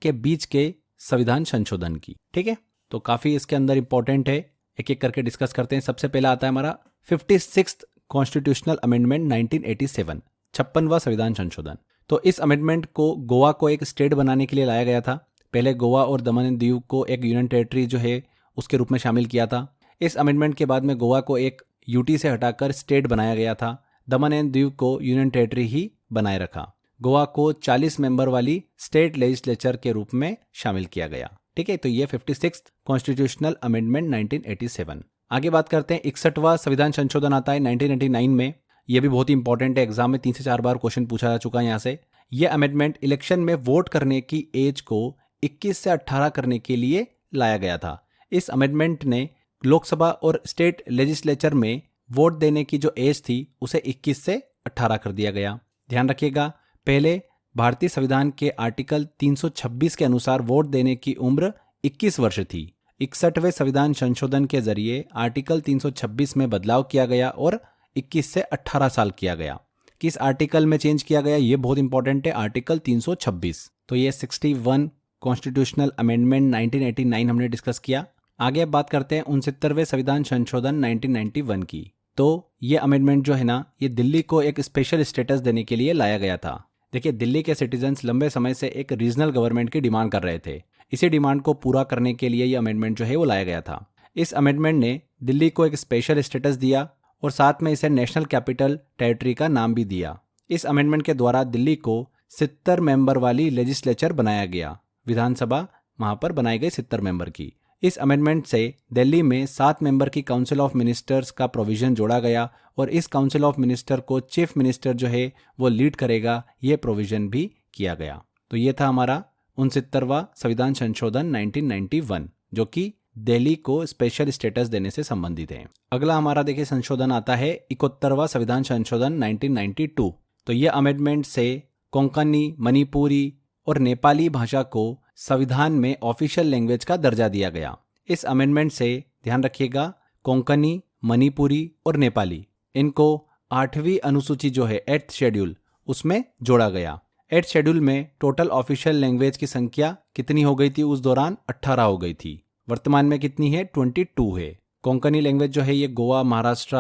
के बीच के संविधान संशोधन की। ठीक है, तो काफी इसके अंदर इंपॉर्टेंट है, एक एक करके डिस्कस करते हैं। सबसे पहला आता है हमारा 56th कॉन्स्टिट्यूशनल अमेंडमेंट 1987, 56वां संविधान संशोधन। तो इस अमेंडमेंट को गोवा को एक स्टेट बनाने के लिए लाया गया था। पहले गोवा और दमन एंड दीव को एक यूनियन टेरिटरी जो है उसके रूप में शामिल किया था। इस अमेंडमेंट के बाद में गोवा को एक यूटी से हटाकर स्टेट बनाया गया था। दमन एंड दीव को यूनियन टेरिटरी ही बनाए रखा। गोवा को 40 मेंबर वाली स्टेट लेजिस्लेचर के रूप में शामिल किया गया। ठीक है, तो ये 56th कॉन्स्टिट्यूशनल अमेंडमेंट 1987। आगे बात करते हैं 61वां संविधान संशोधन आता है 1999 में। यह भी बहुत ही इंपॉर्टेंट है, एग्जाम में 3 से 4 बार क्वेश्चन पूछा जा चुका है यहाँ से। यह अमेंडमेंट इलेक्शन में वोट करने की एज को 21 से 18 करने के लिए लाया गया था। इस अमेंडमेंट ने लोकसभा और स्टेट लेजिस्लेचर में वोट देने की जो एज थी उसे 21 से 18 कर दिया गया। ध्यान रखिएगा, पहले भारतीय संविधान के आर्टिकल 326 के अनुसार वोट देने की उम्र 21 वर्ष थी। 61वें संविधान संशोधन के जरिए आर्टिकल 326 में बदलाव किया गया और 21 से 18 साल किया गया। किस आर्टिकल में चेंज किया गया, ये बहुत इंपॉर्टेंट है, आर्टिकल 326। तो ये 61 कॉन्स्टिट्यूशनल अमेंडमेंट 1989 हमने डिस्कस किया। आगे अब बात करते हैं 69वें संविधान संशोधन 1991 की। तो ये अमेंडमेंट जो है ना, ये दिल्ली को एक स्पेशल स्टेटस देने के लिए लाया गया था। देखिए, दिल्ली के सिटीजन्स लंबे समय से एक रीजनल गवर्नमेंट की डिमांड कर रहे थे। इसी डिमांड को पूरा करने के लिए ये अमेंडमेंट जो है वो लाया गया था। इस अमेंडमेंट ने दिल्ली को एक स्पेशल स्टेटस दिया और साथ में इसे नेशनल कैपिटल टेरिटरी का नाम भी दिया। इस अमेंडमेंट के द्वारा दिल्ली को 70 मेंबर वाली लेजिस्लेचर बनाया गया। विधानसभा वहां पर बनाई गई 70 मेंबर की। इस अमेंडमेंट से दिल्ली में 7 मेंबर की काउंसिल ऑफ मिनिस्टर्स का प्रोविजन जोड़ा गया और इस काउंसिल ऑफ मिनिस्टर को चीफ मिनिस्टर जो है वो लीड करेगा, ये प्रोविजन भी किया गया। तो ये था हमारा 69वां संविधान संशोधन 1991, जो कि दिल्ली को स्पेशल स्टेटस देने से संबंधित है। अगला हमारा देखिए संशोधन आता है 71वां संविधान संशोधन 1992। तो ये अमेंडमेंट से कोंकणी, मणिपुरी और नेपाली भाषा को संविधान में ऑफिशियल लैंग्वेज का दर्जा दिया गया। इस अमेंडमेंट से ध्यान रखिएगा, कोंकणी, मणिपुरी और नेपाली, इनको 8वीं अनुसूची जो है 8th शेड्यूल, उसमें जोड़ा गया। 8th शेड्यूल में टोटल ऑफिशियल लैंग्वेज की संख्या कितनी हो गई थी उस दौरान? 18 हो गई थी। वर्तमान में कितनी है? 22 है। कोंकणी लैंग्वेज जो है ये गोवा, महाराष्ट्र,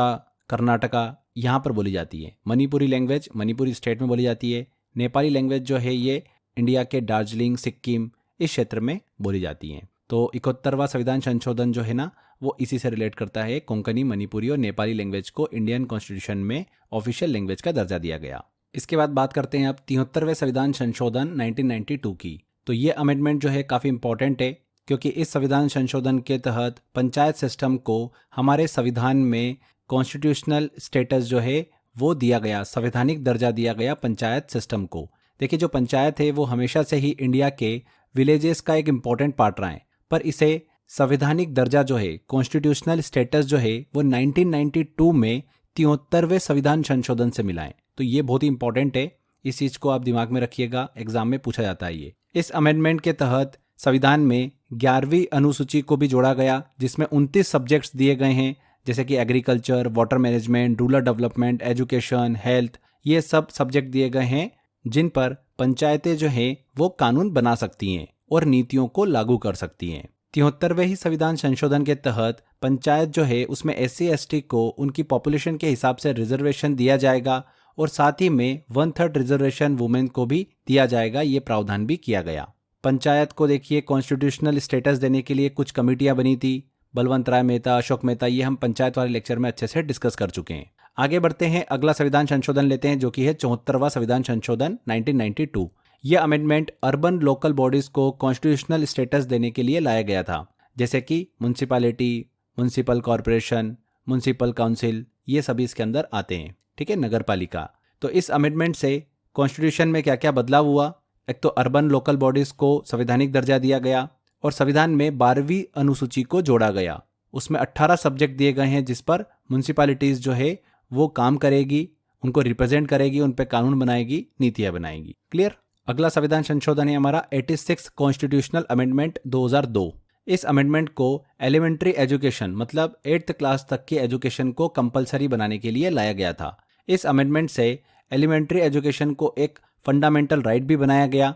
कर्नाटका यहाँ पर बोली जाती है। मणिपुरी लैंग्वेज मणिपुरी स्टेट में बोली जाती है। नेपाली लैंग्वेज जो है ये इंडिया के दार्जिलिंग, सिक्किम इस क्षेत्र में बोली जाती है। तो 71वां संविधान संशोधन जो है ना, वो इसी से रिलेट करता है। कोंकणी, मणिपुरी और नेपाली लैंग्वेज को इंडियन कॉन्स्टिट्यूशन में ऑफिशियल लैंग्वेज का दर्जा दिया गया। इसके बाद बात करते हैं अब 73वें संविधान संशोधन 1992 की। तो ये अमेंडमेंट जो है काफ़ी इंपॉर्टेंट है, क्योंकि इस संविधान संशोधन के तहत पंचायत सिस्टम को हमारे संविधान में कॉन्स्टिट्यूशनल स्टेटस जो है वो दिया गया, संवैधानिक दर्जा दिया गया पंचायत सिस्टम को। देखिए, जो पंचायत है वो हमेशा से ही इंडिया के विलेजेस का एक इम्पॉर्टेंट पार्ट रहा है, पर इसे संवैधानिक दर्जा जो है, कॉन्स्टिट्यूशनल स्टेटस जो है वो 1992 में 73वें संविधान संशोधन से मिला है। तो ये बहुत ही इंपॉर्टेंट है, इस चीज को आप दिमाग में रखिएगा, एग्जाम में पूछा जाता है ये। इस अमेंडमेंट के तहत संविधान में 11वीं अनुसूची को भी जोड़ा गया, जिसमें 29 सब्जेक्ट्स दिए गए हैं, जैसे कि agriculture, water management, rural development, education, health, ये सब सब्जेक्ट दिए गए हैं जिन पर पंचायतें जो हैं वो कानून बना सकती हैं और नीतियों को लागू कर सकती हैं। 73वें ही संविधान संशोधन के तहत पंचायत जो है उसमें SC ST को उनकी पॉपुलेशन के हिसाब से रिजर्वेशन दिया जाएगा और साथ ही में 1/3 रिजर्वेशन वुमेन को भी दिया जाएगा, ये प्रावधान भी किया गया। पंचायत को देखिए कॉन्स्टिट्यूशनल स्टेटस देने के लिए कुछ कमेटियां बनी थी, बलवंत राय मेहता, अशोक मेहता, ये हम पंचायत वाले लेक्चर में अच्छे से डिस्कस कर चुके हैं। आगे बढ़ते हैं, अगला संविधान संशोधन लेते हैं जो कि है 74वां संविधान संशोधन 1992। यह अमेंडमेंट अर्बन लोकल बॉडीज को कॉन्स्टिट्यूशनल स्टेटस देने के लिए लाया गया था, जैसे कि municipality, municipal corporation, municipal council, ये सभी इसके अंदर आते हैं। ठीक है, नगर पालिका। तो इस अमेंडमेंट से कॉन्स्टिट्यूशन में क्या क्या बदलाव हुआ? एक तो अर्बन लोकल बॉडीज को संवैधानिक दर्जा दिया गया और संविधान में 12वीं अनुसूची को जोड़ा गया। उसमें 18 सब्जेक्ट दिए गए हैं जिस पर म्युनिसिपैलिटीज जो है वो काम करेगी, उनको रिप्रेजेंट करेगी, उन पर कानून बनाएगी, नीतियां बनाएगी। क्लियर? अगला संविधान संशोधन है हमारा 86 कॉन्स्टिट्यूशनल अमेंडमेंट 2002। इस अमेंडमेंट को एलिमेंट्री एजुकेशन मतलब 8th क्लास तक की एजुकेशन को कंपलसरी बनाने के लिए लाया गया था। इस अमेंडमेंट से एलिमेंट्री एजुकेशन को एक फंडामेंटल राइट भी बनाया गया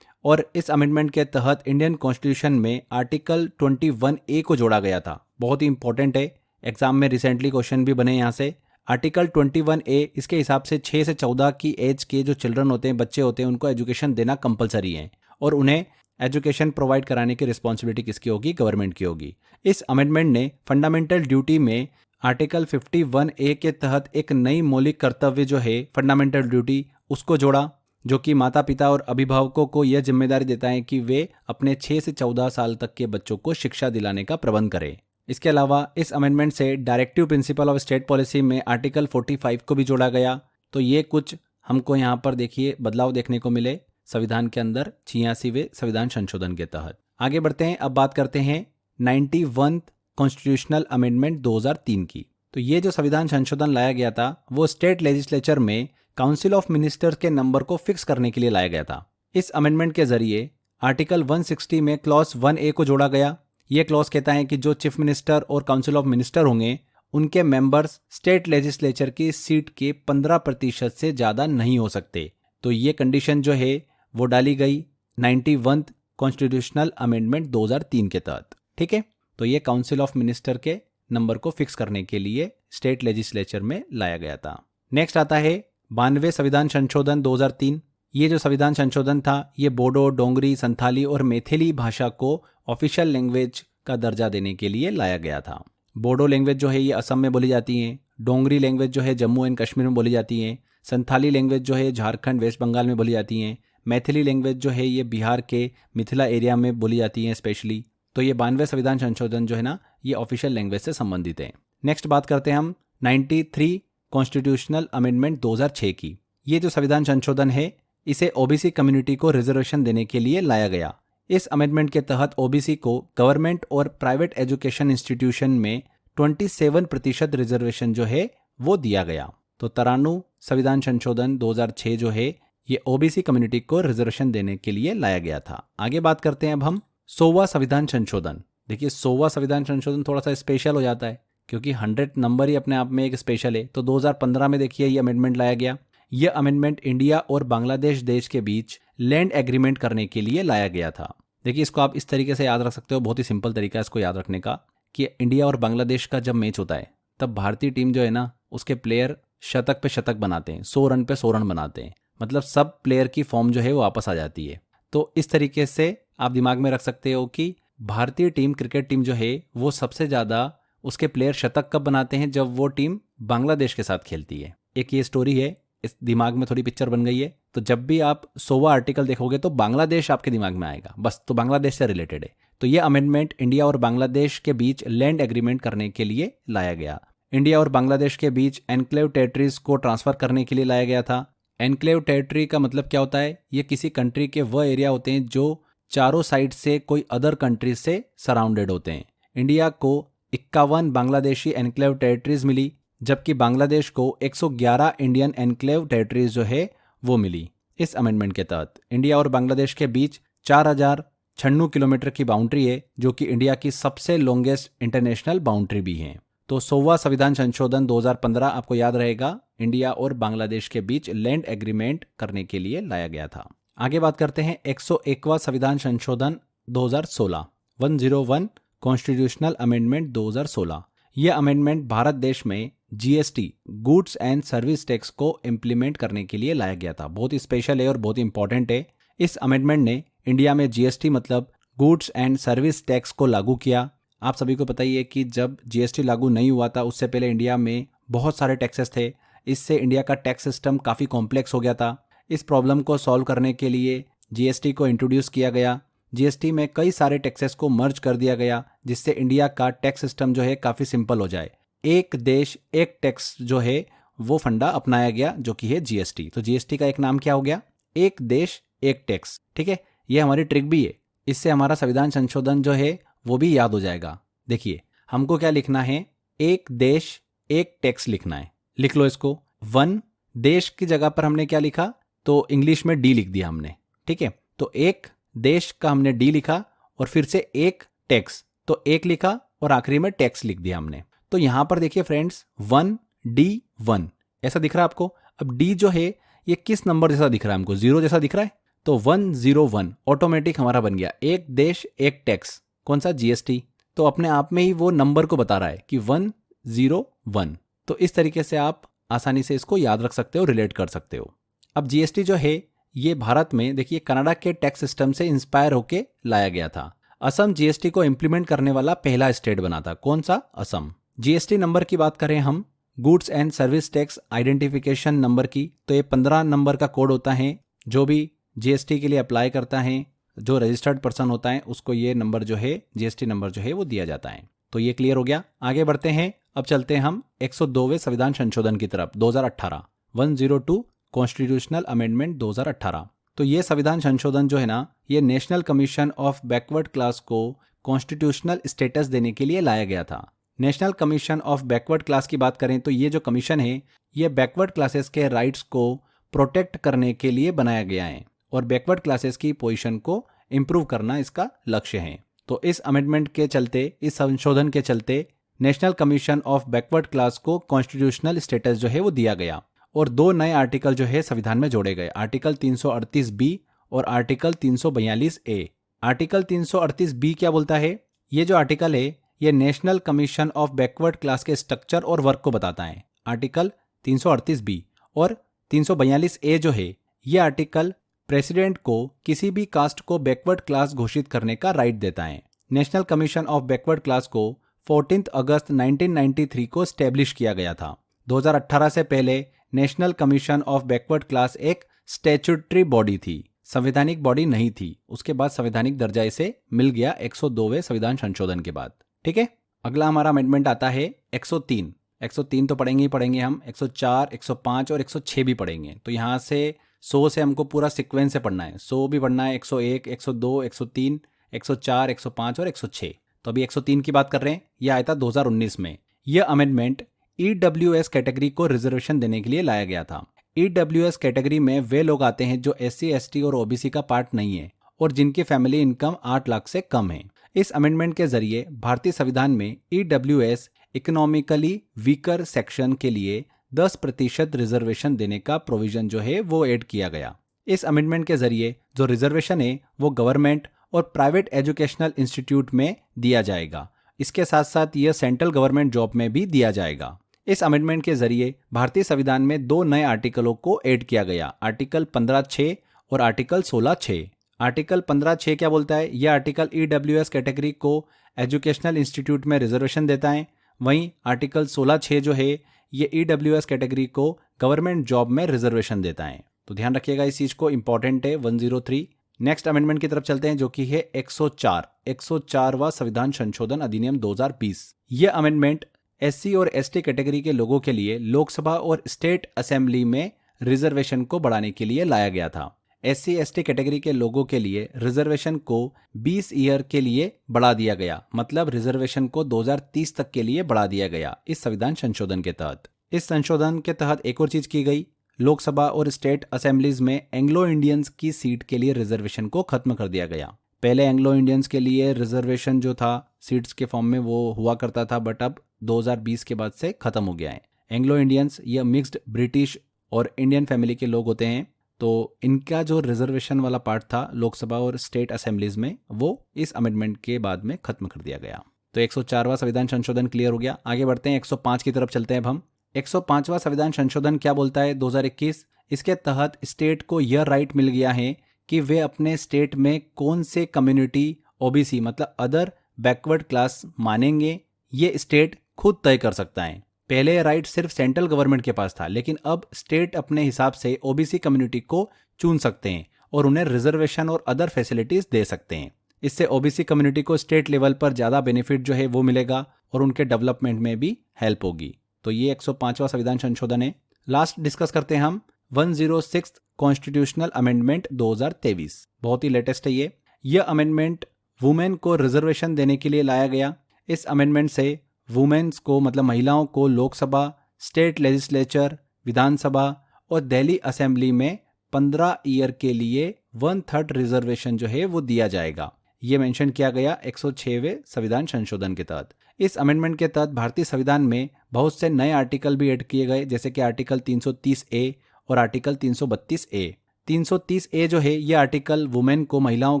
और इस अमेंडमेंट के तहत इंडियन कॉन्स्टिट्यूशन में आर्टिकल 21A को जोड़ा गया था। बहुत ही इंपॉर्टेंट है, एग्जाम में रिसेंटली क्वेश्चन भी बने यहाँ से। आर्टिकल 21A इसके हिसाब से 6 से 14 की एज के जो चिल्ड्रन होते हैं, बच्चे होते हैं, उनको एजुकेशन देना कंपलसरी है और उन्हें एजुकेशन प्रोवाइड कराने की रिस्पॉन्सिबिलिटी किसकी होगी? गवर्नमेंट की होगी। इस अमेंडमेंट ने फंडामेंटल ड्यूटी में आर्टिकल 51A के तहत एक नई मौलिक कर्तव्य जो है फंडामेंटल ड्यूटी, उसको जोड़ा, जो कि माता पिता और अभिभावकों को यह जिम्मेदारी देता है कि वे अपने 6 से 14 साल तक के बच्चों को शिक्षा दिलाने का प्रबंध करें। इसके अलावा इस अमेंडमेंट से directive principle of state policy में आर्टिकल 45 को भी जोड़ा गया। तो ये कुछ हमको यहाँ पर देखिए बदलाव देखने को मिले संविधान के अंदर 86वें संविधान संशोधन के तहत। आगे बढ़ते हैं, अब बात करते हैं 91 कॉन्स्टिट्यूशनल अमेंडमेंट 2003 की। तो ये जो संविधान संशोधन लाया गया था वो स्टेट लेजिस्लेचर में काउंसिल ऑफ मिनिस्टर्स के नंबर को फिक्स करने के लिए लाया गया था। इस अमेंडमेंट के जरिए आर्टिकल 160 में क्लॉज 1A को जोड़ा गया। यह क्लॉज कहता है कि जो चीफ मिनिस्टर और काउंसिल ऑफ मिनिस्टर होंगे उनके मेंबर्स स्टेट लेजिस्लेचर की सीट के 15% से ज़्यादा नहीं हो सकते। तो ये कंडीशन जो है वो डाली गई 91 कॉन्स्टिट्यूशनल अमेंडमेंट 2003 के तहत। ठीक है, तो ये काउंसिल ऑफ मिनिस्टर के नंबर को फिक्स करने के लिए स्टेट लेजिस्लेचर में लाया गया था। नेक्स्ट आता है 92वें संविधान संशोधन 2003। ये जो संविधान संशोधन था ये बोडो, डोंगरी, संथाली और मैथिली भाषा को ऑफिशियल लैंग्वेज का दर्जा देने के लिए लाया गया था। बोडो लैंग्वेज जो है ये असम में बोली जाती है, डोंगरी लैंग्वेज जो है जम्मू एंड कश्मीर में बोली जाती है, संथाली लैंग्वेज जो है झारखंड, वेस्ट बंगाल में बोली जाती है, मैथिली लैंग्वेज जो है ये बिहार के मिथिला एरिया में बोली जाती है स्पेशली। तो ये 92वें संविधान संशोधन जो है ना ये ऑफिशियल लैंग्वेज से संबंधित है। नेक्स्ट बात करते हैं हम 93 कॉन्स्टिट्यूशनल अमेंडमेंट 2006 की। ये जो संविधान संशोधन है इसे ओबीसी कम्युनिटी को रिजर्वेशन देने के लिए लाया गया। इस अमेंडमेंट के तहत ओबीसी को गवर्नमेंट और प्राइवेट एजुकेशन इंस्टीट्यूशन में 27% रिजर्वेशन जो है वो दिया गया। तो 93 संविधान संशोधन 2006 जो है ये ओबीसी कम्युनिटी को रिजर्वेशन देने के लिए लाया गया था। आगे बात करते हैं अब हम 100वां संविधान संशोधन। देखिए 100वां संविधान संशोधन थोड़ा सा स्पेशल हो जाता है क्योंकि 100 नंबर ही अपने आप में एक स्पेशल है। तो 2015 में देखिए ये अमेंडमेंट लाया गया। यह अमेंडमेंट इंडिया और बांग्लादेश देश के बीच लैंड एग्रीमेंट करने के लिए लाया गया था। देखिए इसको आप इस तरीके से याद रख सकते हो, बहुत ही सिंपल तरीका है इसको याद रखने का कि इंडिया और बांग्लादेश का जब मैच होता है तब भारतीय टीम जो है ना उसके प्लेयर शतक पे शतक बनाते हैं, 100 रन पे 100 रन बनाते हैं, मतलब सब प्लेयर की फॉर्म जो है वो वापस आ जाती है। तो इस तरीके से आप दिमाग में रख सकते हो कि भारतीय टीम, क्रिकेट टीम जो है वो सबसे ज़्यादा उसके प्लेयर शतक कब बनाते हैं? जब वो टीम बांग्लादेश के साथ खेलती है। एक ये स्टोरी है, इस दिमाग में थोड़ी पिक्चर बन गई है। तो जब भी आप 100वां आर्टिकल देखोगे तो बांग्लादेश आपके दिमाग में आएगा, बस। तो बांग्लादेश से रिलेटेड है। तो ये अमेंडमेंट इंडिया और बांग्लादेश के बीच लैंड एग्रीमेंट करने के लिए लाया गया। इंडिया और बांग्लादेश के बीच एनक्लेव टेरिटरीज को ट्रांसफर करने के लिए लाया गया था। एनक्लेव टेरिटरी का मतलब क्या होता है? ये किसी कंट्री के वह एरिया होते हैं जो चारों साइड से कोई अदर कंट्री से सराउंडेड होते हैं। इंडिया को 51 बांग्लादेशी एनक्लेव टेरिटरीज मिली, जबकि बांग्लादेश को 111 इंडियन एनक्लेव टेरिटरीज जो है वो मिली। इस अमेंडमेंट के तहत इंडिया और बांग्लादेश के बीच 4096 किलोमीटर की बाउंड्री है, जो कि इंडिया की सबसे लॉन्गेस्ट इंटरनेशनल बाउंड्री भी है। तो 100वां संविधान संशोधन 2015 आपको याद रहेगा, इंडिया और बांग्लादेश के बीच लैंड एग्रीमेंट करने के लिए लाया गया था। आगे बात करते हैं 101वां संविधान संशोधन 2016, 101 कॉन्स्टिट्यूशनल अमेंडमेंट 2016। यह अमेंडमेंट भारत देश में GST, goods and service tax को इम्प्लीमेंट करने के लिए लाया गया था। बहुत ही स्पेशल है और बहुत ही इंपॉर्टेंट है। इस अमेंडमेंट ने इंडिया में जीएसटी मतलब गुड्स एंड सर्विस टैक्स को लागू किया। आप सभी को पता ही है कि जब जीएसटी लागू नहीं हुआ था उससे पहले इंडिया में बहुत सारे टैक्सेस थे। इससे इंडिया का टैक्स सिस्टम काफ़ी कॉम्प्लेक्स हो गया था। इस प्रॉब्लम को सॉल्व करने के लिए जीएसटी को इंट्रोड्यूस किया गया। जीएसटी में कई सारे टैक्सेस को मर्ज कर दिया गया, जिससे इंडिया का टैक्स सिस्टम जो है काफ़ी सिंपल हो जाए। एक देश एक टैक्स जो है वो फंडा अपनाया गया, जो कि है जीएसटी। तो जीएसटी का एक नाम क्या हो गया? एक देश एक टैक्स। ठीक है, ये हमारी ट्रिक भी है। इससे हमारा संविधान संशोधन जो है वो भी याद हो जाएगा। देखिए हमको क्या लिखना है? एक देश एक टैक्स लिखना है। लिख लो इसको। 1 देश की जगह पर हमने क्या लिखा? तो इंग्लिश में डी लिख दिया हमने। ठीक है, तो एक देश का हमने डी लिखा और फिर से एक टैक्स। तो 1 लिखा और आखिरी में टैक्स लिख दिया हमने। तो यहाँ पर देखिए फ्रेंड्स 1D1 ऐसा दिख रहा है आपको। अब D जो है ये किस नंबर जैसा दिख रहा है हमको, 0 जैसा दिख रहा है, तो 101 ऑटोमेटिक हमारा बन गया। एक देश एक टैक्स, कौन सा, GST। तो अपने आप में ही वो नंबर को बता रहा है कि 101। तो इस तरीके से आप आसानी से इसको याद रख सकते हो, रिलेट कर सकते हो। अब GST जो है ये भारत में देखिए कनाडा के टैक्स सिस्टम से इंस्पायर होके लाया गया था। असम GST को इम्प्लीमेंट करने वाला पहला स्टेट बना था, कौन सा, असम। GST नंबर की बात करें हम, goods and service tax identification number की, तो ये 15 नंबर का कोड होता है। जो भी GST के लिए अप्लाई करता है, जो रजिस्टर्ड पर्सन होता है, उसको ये नंबर जो है, GST नंबर जो है वो दिया जाता है। तो ये क्लियर हो गया। आगे बढ़ते हैं, अब चलते हैं हम 102वें संविधान संशोधन की तरफ, 2018 102 कॉन्स्टिट्यूशनल अमेंडमेंट 2018। तो ये संविधान संशोधन जो है ना, ये national commission of backward class को कॉन्स्टिट्यूशनल स्टेटस देने के लिए लाया गया था। National commission of backward class की बात करें तो ये जो कमीशन है ये बैकवर्ड क्लासेस के राइट्स को प्रोटेक्ट करने के लिए बनाया गया है और बैकवर्ड क्लासेस की पोजीशन को इम्प्रूव करना इसका लक्ष्य है। तो इस अमेंडमेंट के चलते, इस संशोधन के चलते national commission of backward class को कॉन्स्टिट्यूशनल स्टेटस जो है वो दिया गया और 2 नए आर्टिकल जो है संविधान में जोड़े गए, आर्टिकल 338B और आर्टिकल 342A। आर्टिकल 338B क्या बोलता है, ये जो आर्टिकल है ये national commission of backward class के स्ट्रक्चर और वर्क को बताता है, आर्टिकल 338B। और 342A जो है ये आर्टिकल प्रेसिडेंट को किसी भी कास्ट को बैकवर्ड क्लास घोषित करने का राइट देता है। National commission of backward class को 14 अगस्त 1993 को स्टैब्लिश किया गया था। 2018 से पहले national commission of backward class एक स्टैट्यूटरी बॉडी थी, संवैधानिक बॉडी नहीं थी। उसके बाद संवैधानिक दर्जा इसे मिल गया 102वें संविधान संशोधन के बाद। ठीक है, अगला हमारा अमेंडमेंट आता है 103। 103 तो पढ़ेंगे ही पढ़ेंगे हम, 104, 105 और 106 भी पढ़ेंगे। तो यहाँ से 100 से हमको पूरा सिक्वेंस से पढ़ना है, 100 भी पढ़ना है, 101, 102, 103, 104, 105 और 106। तो अभी 103 की बात कर रहे हैं, यह आया था 2019 में। यह अमेंडमेंट EWS कैटेगरी को रिजर्वेशन देने के लिए लाया गया था। EWS कैटेगरी में वे लोग आते हैं जो SC, ST और OBC का पार्ट नहीं है और जिनकी फैमिली इनकम 8 लाख से कम है। इस अमेंडमेंट के जरिए भारतीय संविधान में EWS इकोनॉमिकली वीकर सेक्शन के लिए 10% रिजर्वेशन देने का प्रोविजन जो है वो ऐड किया गया। इस अमेंडमेंट के जरिए जो रिजर्वेशन है वो गवर्नमेंट और प्राइवेट एजुकेशनल इंस्टीट्यूट में दिया जाएगा। इसके साथ साथ यह सेंट्रल गवर्नमेंट जॉब में भी दिया जाएगा। इस अमेंडमेंट के जरिए भारतीय संविधान में 2 नए आर्टिकलों को ऐड किया गया, आर्टिकल 15(6) और आर्टिकल 16(6). आर्टिकल 15(6) क्या बोलता है, यह आर्टिकल EWS कैटेगरी को एजुकेशनल इंस्टीट्यूट में रिजर्वेशन देता है। वहीं आर्टिकल 16(6) जो है ये EWS कैटेगरी को गवर्नमेंट जॉब में रिजर्वेशन देता है। तो ध्यान रखिएगा इस चीज को, इंपॉर्टेंट है 103। नेक्स्ट अमेंडमेंट की तरफ चलते हैं जो कि है 104वां संविधान संशोधन अधिनियम 2020। यह अमेंडमेंट SC और ST कैटेगरी के लोगों के लिए लोकसभा और स्टेट असेंबली में रिजर्वेशन को बढ़ाने के लिए लाया गया था। SC ST कैटेगरी के लोगों के लिए रिजर्वेशन को 20 ईयर के लिए बढ़ा दिया गया, मतलब रिजर्वेशन को 2030 तक के लिए बढ़ा दिया गया इस संविधान संशोधन के तहत। इस संशोधन के तहत एक और चीज की गई, लोकसभा और स्टेट असेंबलीज में एंग्लो इंडियंस की सीट के लिए रिजर्वेशन को खत्म कर दिया गया। पहले एंग्लो इंडियंस के लिए रिजर्वेशन जो था सीट्स के फॉर्म में वो हुआ करता था, बट अब 2020 के बाद से खत्म हो गया है। एंग्लो इंडियंस ये मिक्स्ड ब्रिटिश और इंडियन फैमिली के लोग होते हैं, तो इनका जो रिजर्वेशन वाला पार्ट था लोकसभा और स्टेट असेंबलीज में वो इस अमेंडमेंट के बाद में खत्म कर दिया गया। तो 104वां संविधान संशोधन क्लियर हो गया। आगे बढ़ते हैं, 105 की तरफ चलते हैं अब हम। 105वां संविधान संशोधन क्या बोलता है 2021। इसके तहत स्टेट को यह राइट मिल गया है कि वे अपने स्टेट में कौन से कम्युनिटी OBC मतलब अदर बैकवर्ड क्लास मानेंगे, ये स्टेट खुद तय कर सकता है। पहले राइट सिर्फ सेंट्रल गवर्नमेंट के पास था, लेकिन अब स्टेट अपने हिसाब से OBC कम्युनिटी को चुन सकते हैं और उन्हें रिजर्वेशन और अदर फैसिलिटीज दे सकते हैं। इससे OBC कम्युनिटी को स्टेट लेवल पर ज़्यादा बेनिफिट जो है वो मिलेगा और उनके डेवलपमेंट में भी हेल्प होगी। तो ये 105वां संविधान संशोधन है। लास्ट डिस्कस करते हैं हम 106 कॉन्स्टिट्यूशनल अमेंडमेंट 2023। बहुत ही लेटेस्ट है ये। यह अमेंडमेंट वुमेन को रिजर्वेशन देने के लिए लाया गया। इस अमेंडमेंट से वुमेन्स को मतलब महिलाओं को लोकसभा, स्टेट लेजिस्लेचर, विधानसभा और दिल्ली असेंबली में 15 ईयर के लिए 1/3 रिजर्वेशन जो है वो दिया जाएगा। ये मेंशन किया गया 106वें संविधान संशोधन के तहत। इस अमेंडमेंट के तहत भारतीय संविधान में बहुत से नए आर्टिकल भी ऐड किए गए, जैसे कि आर्टिकल 330A और आर्टिकल 332A। 330A जो है ये आर्टिकल वुमेन को, महिलाओं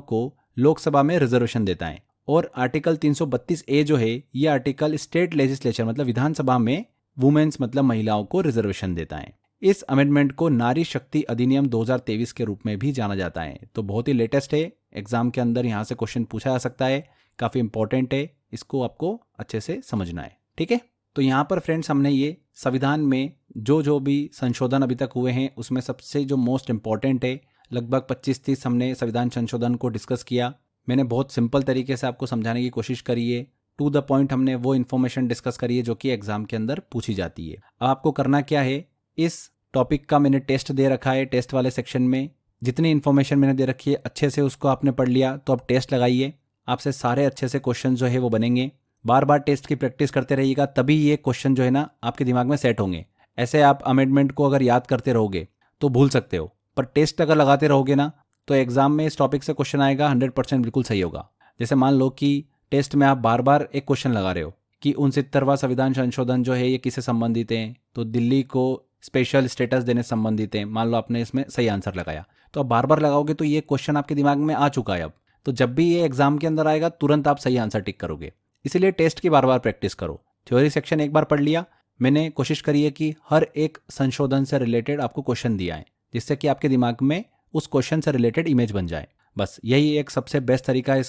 को लोकसभा में रिजर्वेशन देता है, और आर्टिकल 332A जो है ये आर्टिकल स्टेट लेजिस्लेचर मतलब विधानसभा में वुमेन्स मतलब महिलाओं को रिजर्वेशन देता है। इस अमेंडमेंट को नारी शक्ति अधिनियम 2023 के रूप में भी जाना जाता है। तो बहुत ही लेटेस्ट है, एग्जाम के अंदर यहाँ से क्वेश्चन पूछा जा सकता है, काफ़ी इंपॉर्टेंट है, इसको आपको अच्छे से समझना है। ठीक है, तो यहाँ पर फ्रेंड्स हमने ये संविधान में जो भी संशोधन अभी तक हुए हैं उसमें सबसे जो मोस्ट इम्पॉर्टेंट है, लगभग 25-30 हमने संविधान संशोधन को डिस्कस किया। मैंने बहुत सिंपल तरीके से आपको समझाने की कोशिश करी है, टू द पॉइंट हमने वो इन्फॉर्मेशन डिस्कस करी है जो कि एग्जाम के अंदर पूछी जाती है। अब आपको करना क्या है, इस टॉपिक का मैंने टेस्ट दे रखा है, टेस्ट वाले सेक्शन में जितनी इन्फॉर्मेशन मैंने दे रखी है अच्छे से उसको आपने पढ़ लिया, तो अब टेस्ट लगाइए, आपसे सारे अच्छे से क्वेश्चन जो है वो बनेंगे। बार बार टेस्ट की प्रैक्टिस करते रहिएगा, तभी ये क्वेश्चन जो है ना आपके दिमाग में सेट होंगे। ऐसे आप अमेंडमेंट को अगर याद करते रहोगे तो भूल सकते हो, पर टेस्ट अगर लगाते रहोगे ना तो एग्जाम में इस टॉपिक से क्वेश्चन आएगा, 100% बिल्कुल सही होगा। जैसे मान लो कि टेस्ट में आप बार बार एक क्वेश्चन लगा रहे हो कि 69वां संविधान संशोधन जो है ये किससे संबंधित है, तो दिल्ली को स्पेशल स्टेटस देने से संबंधित है। मान लो आपने इसमें सही आंसर लगाया, तो आप बार बार लगाओगे तो ये क्वेश्चन आपके दिमाग में आ चुका है अब, तो जब भी ये एग्जाम के अंदर आएगा तुरंत आप सही आंसर टिक करोगे। इसीलिए टेस्ट की बार बार प्रैक्टिस करो। थ्योरी सेक्शन एक बार पढ़ लिया, मैंने कोशिश करी है कि हर एक संशोधन से रिलेटेड आपको क्वेश्चन दिया है, जिससे कि आपके दिमाग में उस क्वेश्चन से रिलेटेड इमेज बन जाए। बस यही एक सबसे बेस्ट तरीका है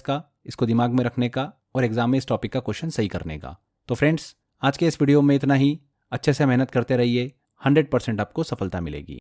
इसको दिमाग में रखने का और एग्जाम में इस टॉपिक का क्वेश्चन सही करने का। तो फ्रेंड्स आज के इस वीडियो में इतना ही, अच्छे से मेहनत करते रहिए, 100% आपको सफलता मिलेगी।